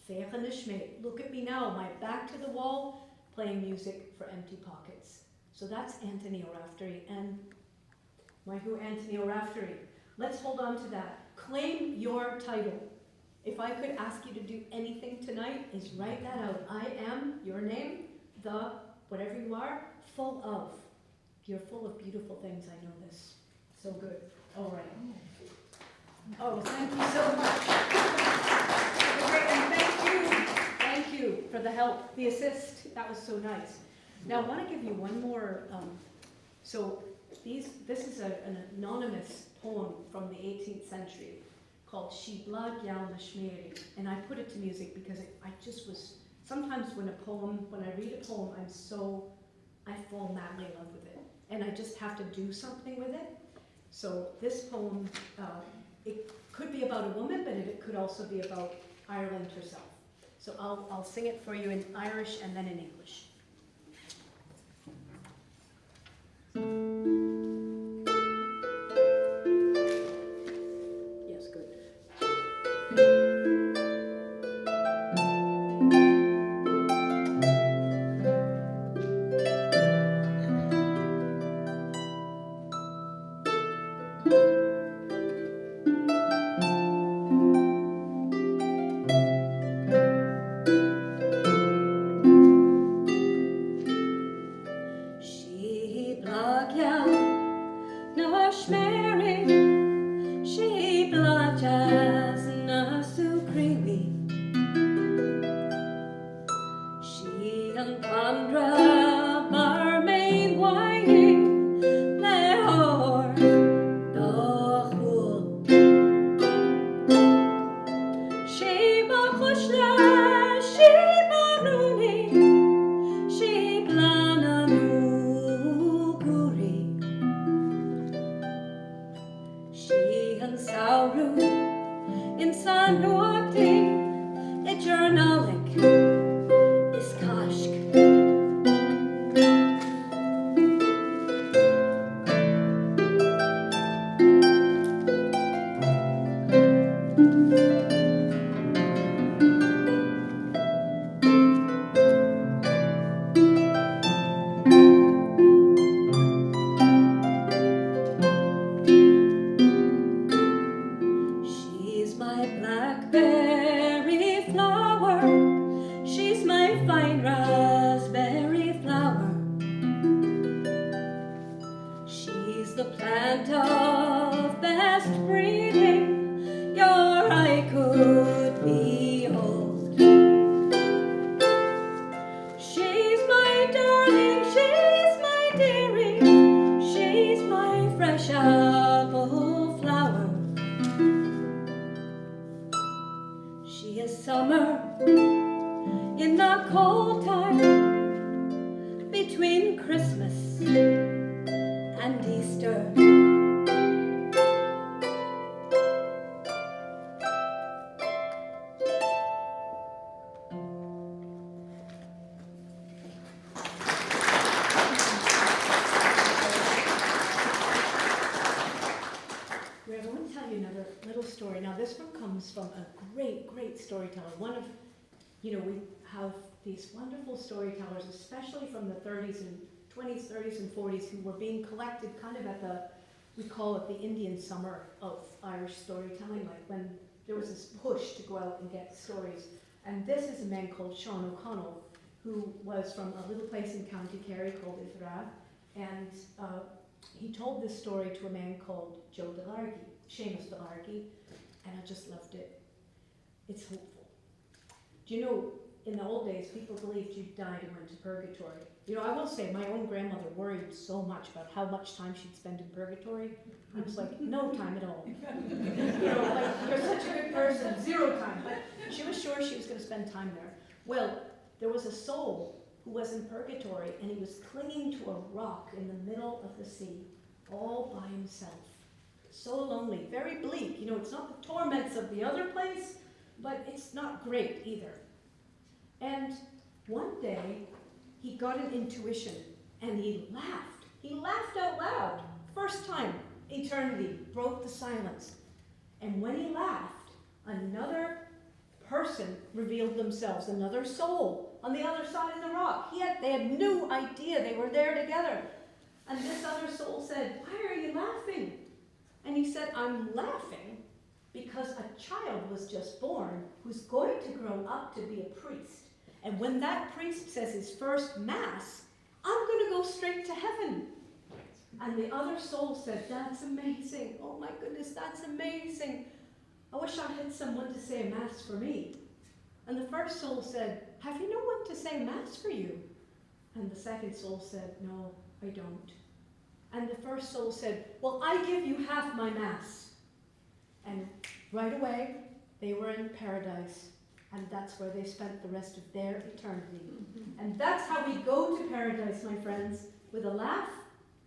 Feichanishme, look at me now, my back to the wall, playing music for empty pockets. So that's Anthony O'Raftery, and my who Anthony O'Raftery. Let's hold on to that. Claim your title. If I could ask you to do anything tonight, is write that out. I am your name, the whatever you are, full of. You're full of beautiful things, I know this. So good. All right. Oh, thank you so much. Great, and thank you for the help, the assist. That was so nice. Now I want to give you one more. This is an anonymous poem from the 18th century called She Blad Yal Nashmeri, and I put it to music because I just was. Sometimes when I read a poem, I fall madly in love with it, and I just have to do something with it. So this poem, it could be about a woman, but it could also be about Ireland herself. So I'll sing it for you in Irish and then in English. Yes, good. She blog Sheba Khushla, Sheba Runi, Sheblana Nuguri, She and Sauru, in San Huati, a journalic, is Kashk. She's my blackberry flower, she's my fine raspberry flower. She's the plant of best breeding, your eye could behold. She's my darling, she's my dearie, she's my fresh apple flower. She is summer in the cold time between Christmas and Easter. We're going to tell you another little story. Now, this one comes from a great, great storyteller. One of, we have these wonderful storytellers, especially from the 30s and 20s, 30s, and 40s, who were being collected kind of at we call it the Indian summer of Irish storytelling, like when there was this push to go out and get stories. And this is a man called Sean O'Connell, who was from a little place in County Kerry called Ifrad, and he told this story to a man called Seamus Delargy, and I just loved it. It's hopeful. Do you know, in the old days, people believed you died and went to purgatory. I will say, my own grandmother worried so much about how much time she'd spend in purgatory. I was like, no time at all. Like, you're such a good person, 0 time. But she was sure she was going to spend time there. Well, there was a soul who was in purgatory, and he was clinging to a rock in the middle of the sea, all by himself. So lonely, very bleak. It's not the torments of the other place, but it's not great either. And one day, he got an intuition, and he laughed. He laughed out loud. First time, eternity broke the silence. And when he laughed, another person revealed themselves, another soul on the other side of the rock. They had no idea they were there together. And this other soul said, "Why are you laughing?" And he said, "I'm laughing because a child was just born who's going to grow up to be a priest. And when that priest says his first mass, I'm going to go straight to heaven." And the other soul said, "That's amazing. Oh my goodness, that's amazing. I wish I had someone to say a mass for me." And the first soul said, "Have you no one to say mass for you?" And the second soul said, "No, I don't." And the first soul said, "Well, I give you half my mass." And right away, they were in paradise. And that's where they spent the rest of their eternity. And that's how we go to paradise, my friends, with a laugh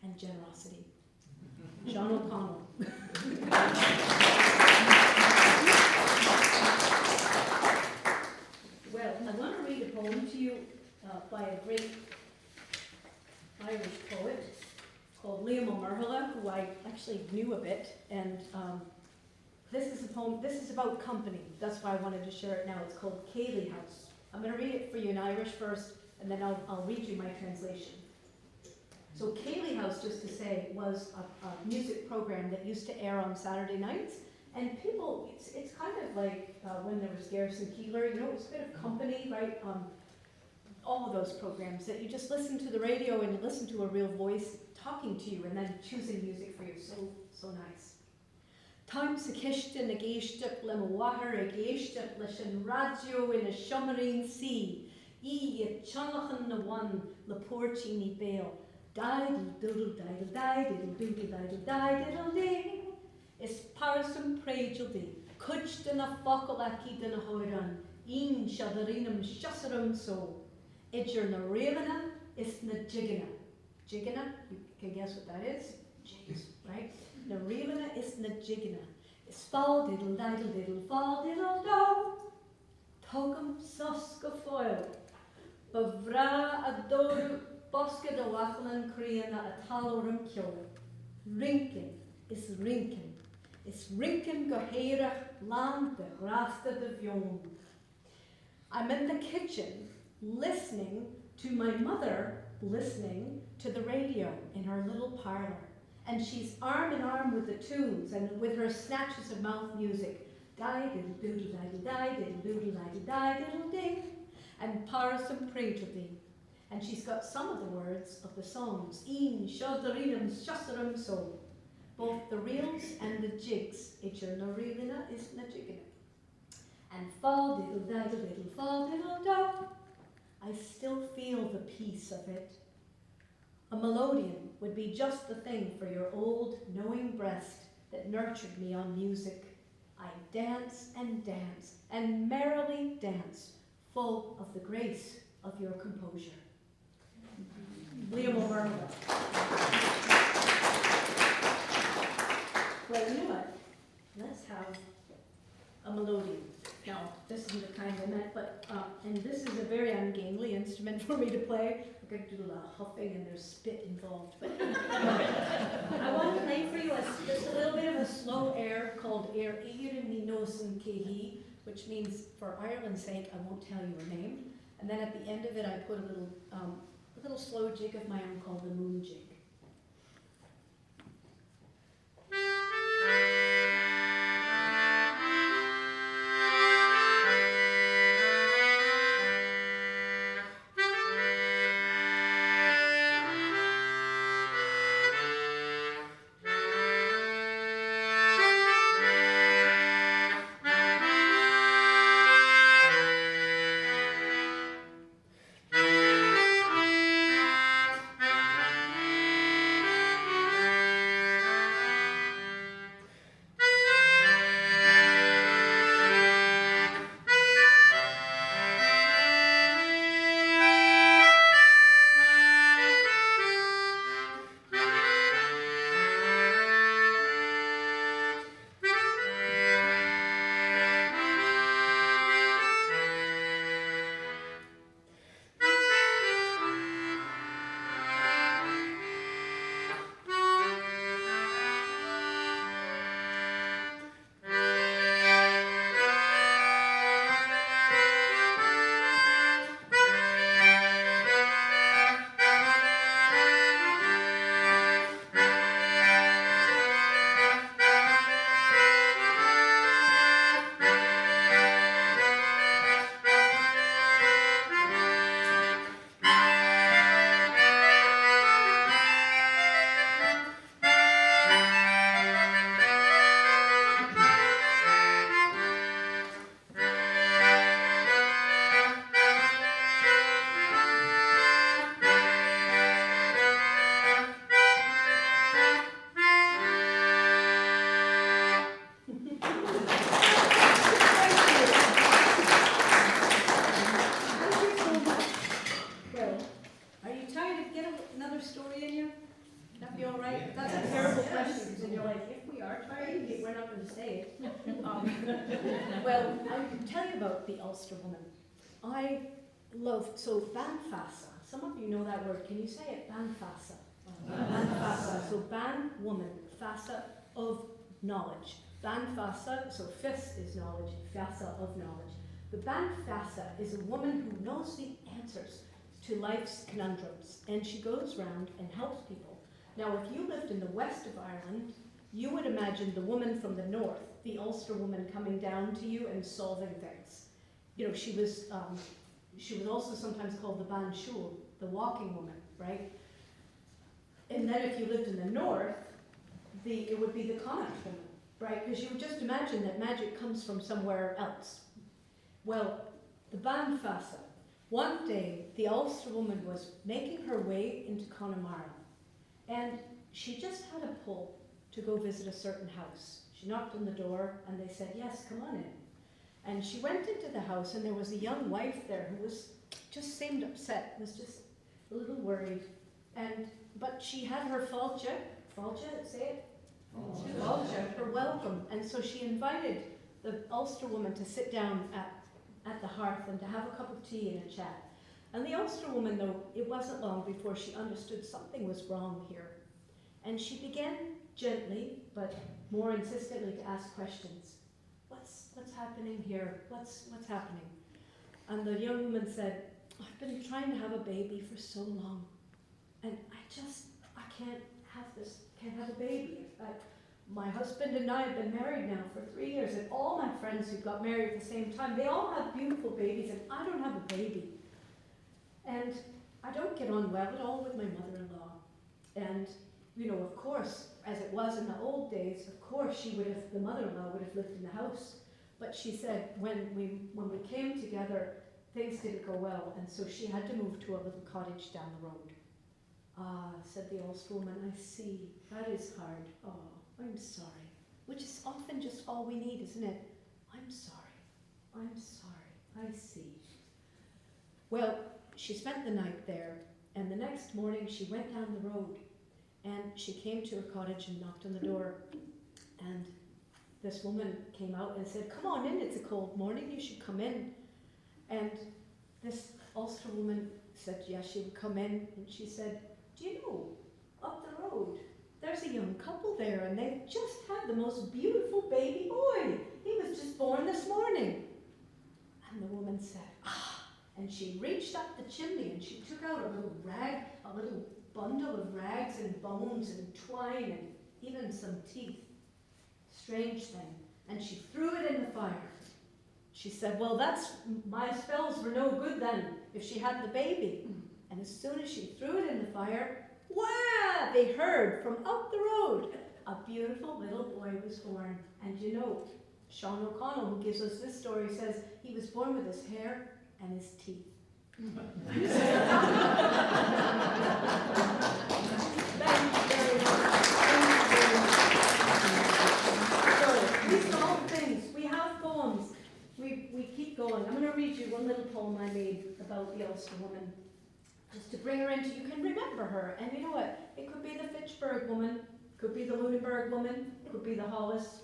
and generosity. Sean O'Connell. Well, I want to read a poem to you by a great Irish poet called Liam O'Murhala, who I actually knew a bit. And this is a poem, this is about company. That's why I wanted to share it now. It's called Cayley House. I'm going to read it for you in Irish first, and then I'll read you my translation. So Cayley House, just to say, was a music program that used to air on Saturday nights. And people, it's kind of like when there was Garrison Keillor, it was a bit of company, right? All of those programs that you just listen to the radio and you listen to a real voice talking to you and then choosing music for you. So nice. Time sa kiste na géisteach le mhahar a géisteach leis an radio in a Shummarine Sea. I tseannachan na bhain le pórtí ní béal. Diddle doodle diddle diddle doodle diddle diddle dee. Is Parsum Pragel dee. Kuch dina focal aki dina hoiran, een shadarinum shasarum so. Itcher na ravena is na jigana. Jigana, you can guess what that is? Jigs, right? Na ravena is na jigana. It's fall diddle diddle diddle fall diddle do. Togum soska foil. Bavra adoru boska de wachlan kriana a talorum kyo. Rinkin is rinkin. Is rinkin goherach land de rasta de vion. I'm in the kitchen listening to my mother listening to the radio in her little parlor. And she's arm in arm with the tunes and with her snatches of mouth music. Die diddle doodle die die diddle doodle die die diddle ding. And parasum pray to thee. And she's got some of the words of the songs. Een shodarinum shasarum so. Both the reels and the jigs. Itcher na reelina is na jiggina. And fall diddle diddle diddle fall diddle do. I still feel the peace of it. A melodeon would be just the thing for your old knowing breast that nurtured me on music. I dance and merrily dance, full of the grace of your composure. Liam over. Well, you know what? Let's have a melodeon. Now, this isn't the kind I meant, but, and this is a very ungainly instrument for me to play. We're going to do a lot of huffing and there's spit involved. But I want to play for you just a little bit of a slow air called Air Iir Ni Nosen Kehi, which means, for Ireland's sake, I won't tell you her name. And then at the end of it, I put a little slow jig of my own called the Moon Jig. Well, I'll tell you about the Ulster woman. I love, so Banfassa, some of you know that word. Can you say it? Banfassa. Banfassa. So ban, woman, fassa, of knowledge. Banfassa, so fis is knowledge, fassa, of knowledge. The Banfassa is a woman who knows the answers to life's conundrums, and she goes around and helps people. Now, if you lived in the west of Ireland, you would imagine the woman from the north, the Ulster woman, coming down to you and solving things. You know, she was also sometimes called the Ban Shul, the walking woman, right? And then if you lived in the north, it would be the Connacht woman, right? Because you would just imagine that magic comes from somewhere else. Well, the Banfassa, one day the Ulster woman was making her way into Connemara, and she just had a pull to go visit a certain house. She knocked on the door and they said, yes, come on in. And she went into the house and there was a young wife there who was just seemed upset, was just a little worried. But she had her falcha, say it? Falcha, her welcome. And so she invited the Ulster woman to sit down at the hearth and to have a cup of tea and a chat. And the Ulster woman, though, it wasn't long before she understood something was wrong here. And she began gently, but more insistently, to ask questions. What's happening here? What's happening? And the young woman said, I've been trying to have a baby for so long, and I can't have a baby. My husband and I have been married now for 3 years, and all my friends who got married at the same time, they all have beautiful babies, and I don't have a baby. And I don't get on well at all with my mother-in-law. And, you know, of course, as it was in the old days, of course the mother-in-law would have lived in the house. But she said when we came together, things didn't go well, and so she had to move to a little cottage down the road. Ah, said the Ulster woman, I see. That is hard. Oh, I'm sorry. Which is often just all we need, isn't it? I'm sorry. I'm sorry. I see. Well, she spent the night there, and the next morning she went down the road, and she came to her cottage and knocked on the door, and this woman came out and said, come on in, it's a cold morning, you should come in. And this Ulster woman said, yes, she would come in, and she said, do you know, up the road, there's a young couple there, and they've just had the most beautiful baby boy. He was just born this morning. And the woman said, and she reached up the chimney, and she took out a little bundle of rags and bones and twine and even some teeth. Strange thing. And she threw it in the fire. She said, well, my spells were no good then, if she had the baby. And as soon as she threw it in the fire, wah! They heard from up the road, a beautiful little boy was born. And you know, Sean O'Connell, who gives us this story, says he was born with his hair and his teeth. Thank you very much. So, these are all things. We have poems. We keep going. I'm going to read you one little poem I made about the Ulster woman, just to bring her into, you can remember her. And you know what? It could be the Fitchburg woman, could be the Lunenburg woman, could be the Hollis,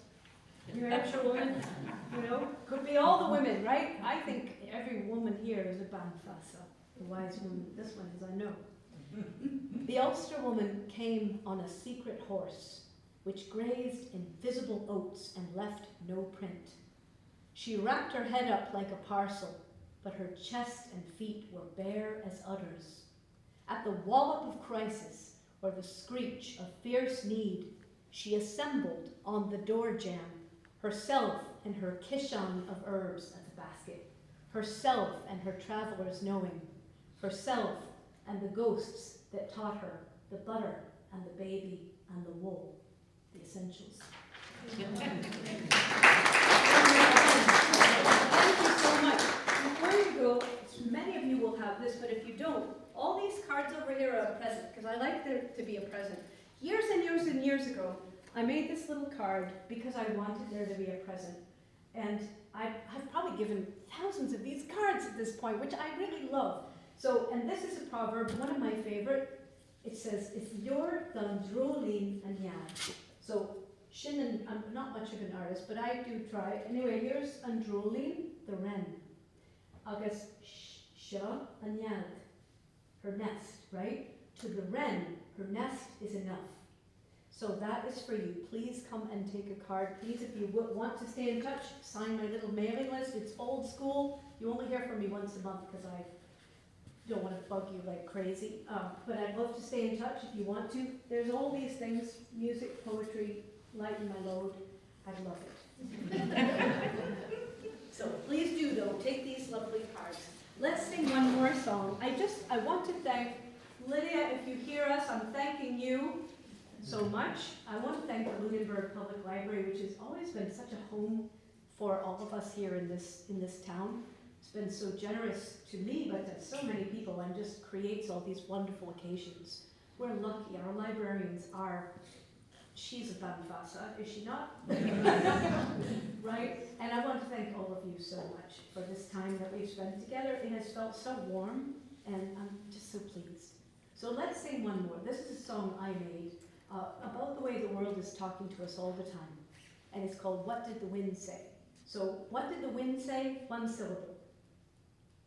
New Hampshire woman, you know, could be all the women, right? I think every woman here is a Banfasa, a wise woman. This one is, I know. The Ulster woman came on a secret horse, which grazed invisible oats and left no print. She wrapped her head up like a parcel, but her chest and feet were bare as udders. At the wallop of crisis, or the screech of fierce need, she assembled on the door jamb, herself and her kishon of herbs at the basket, herself and her traveller's knowing, herself and the ghosts that taught her the butter and the baby and the wool, the essentials. Thank you so much. Before you go, many of you will have this, but if you don't, all these cards over here are a present, because I like there to be a present. Years and years and years ago, I made this little card because I wanted there to be a present. And I've probably given thousands of these cards at this point, which I really love. So, and this is a proverb, one of my favorite. It says, it's your Dundrolin and Yan. So, Shannon, I'm not much of an artist, but I do try. Anyway, here's Androlin, the wren. August Sha and Yan, her nest, right? To the wren, her nest is enough. So that is for you. Please come and take a card. Please, if you want to stay in touch, sign my little mailing list. It's old school. You only hear from me once a month because I don't want to bug you like crazy. But I'd love to stay in touch if you want to. There's all these things, music, poetry, lighten my load. I'd love it. So please do, though, take these lovely cards. Let's sing one more song. I want to thank Lydia. If you hear us, I'm thanking you so much. I want to thank the Lunenburg Public Library, which has always been such a home for all of us here in this town. It's been so generous to me, but to so many people, and just creates all these wonderful occasions. We're lucky. Our librarians are she's a Banfasa, is she not? Right? And I want to thank all of you so much for this time that we've spent together. It has felt so warm, and I'm just so pleased. So let's sing one more. This is a song I made about the way the world is talking to us all the time. And it's called What Did the Wind Say? So what did the wind say? One syllable.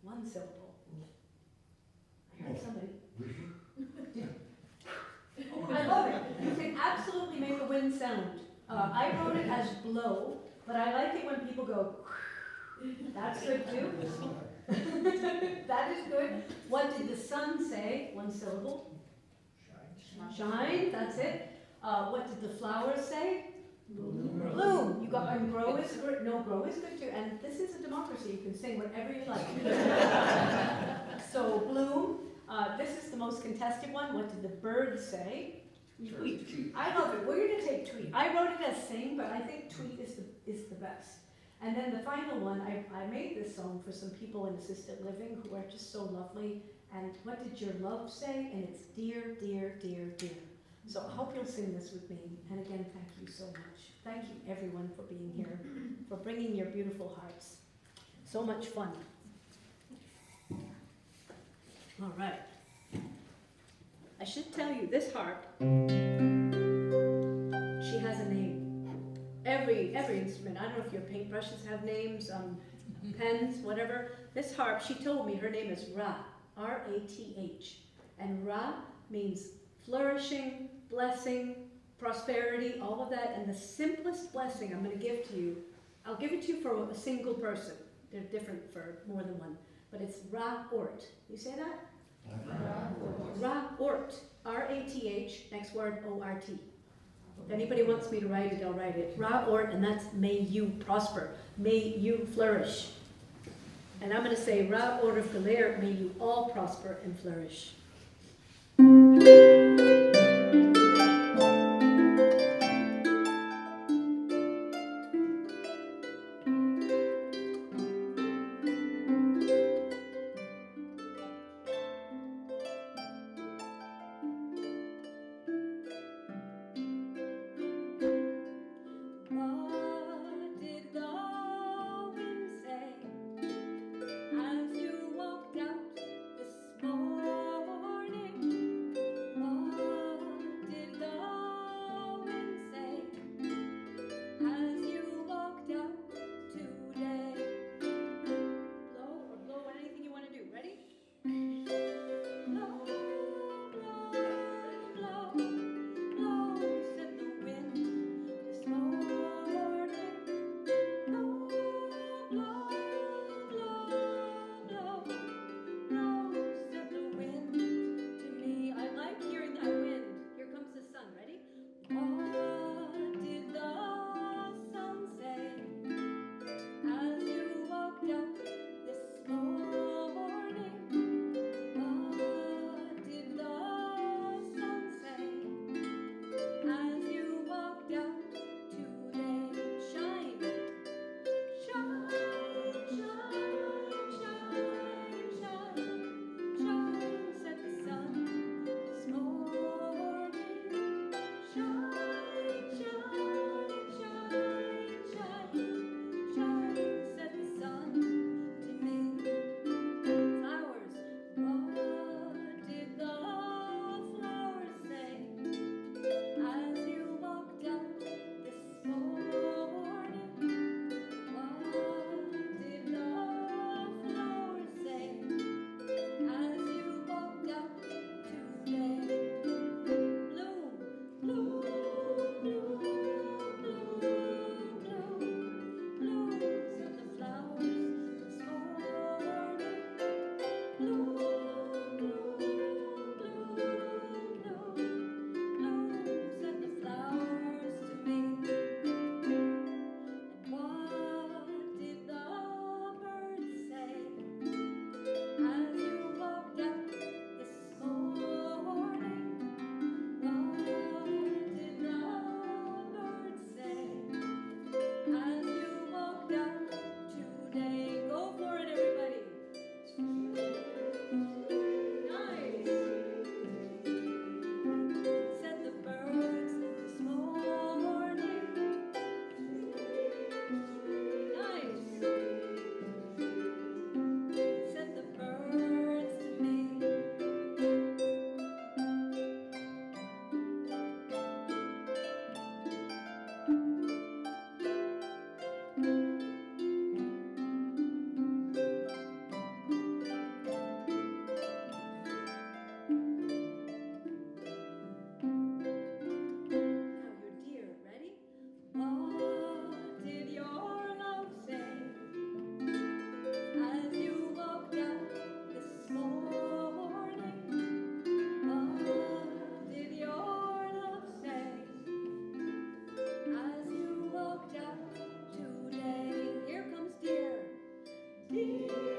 One syllable. I heard somebody. Oh, I love it. You can absolutely make a wind sound. I wrote it as blow, but I like it when people go, that's good too. That is good. What did the sun say? One syllable. Shine, that's it. What did the flowers say? Bloom. You got, and grow is good. No, grow is good too. And this is a democracy. You can sing whatever you like. So bloom. This is the most contested one. What did the birds say? Tweet. I love it. We're going to take tweet. I wrote it as sing, but I think tweet is the best. And then the final one, I made this song for some people in assisted living who are just so lovely. And what did your love say? And it's dear, dear, dear, dear. So I hope you'll sing this with me. And again, thank you so much. Thank you everyone for being here, for bringing your beautiful hearts. So much fun. All right. I should tell you, this harp, she has a name. Every instrument, I don't know if your paintbrushes have names, pens, whatever. This harp, she told me her name is Ra, R-A-T-H. And Ra means flourishing, blessing, prosperity, all of that. And the simplest blessing I'm going to give to you, I'll give it to you for a single person. They're different for more than one. But it's Ra-ort. You say that? Ra-ort. R-A-T-H, next word, O-R-T. If anybody wants me to write it, I'll write it. Ra-ort, and that's may you prosper. May you flourish. And I'm going to say, Ra-ort of Galer, may you all prosper and flourish. As you walked out this morning. dear.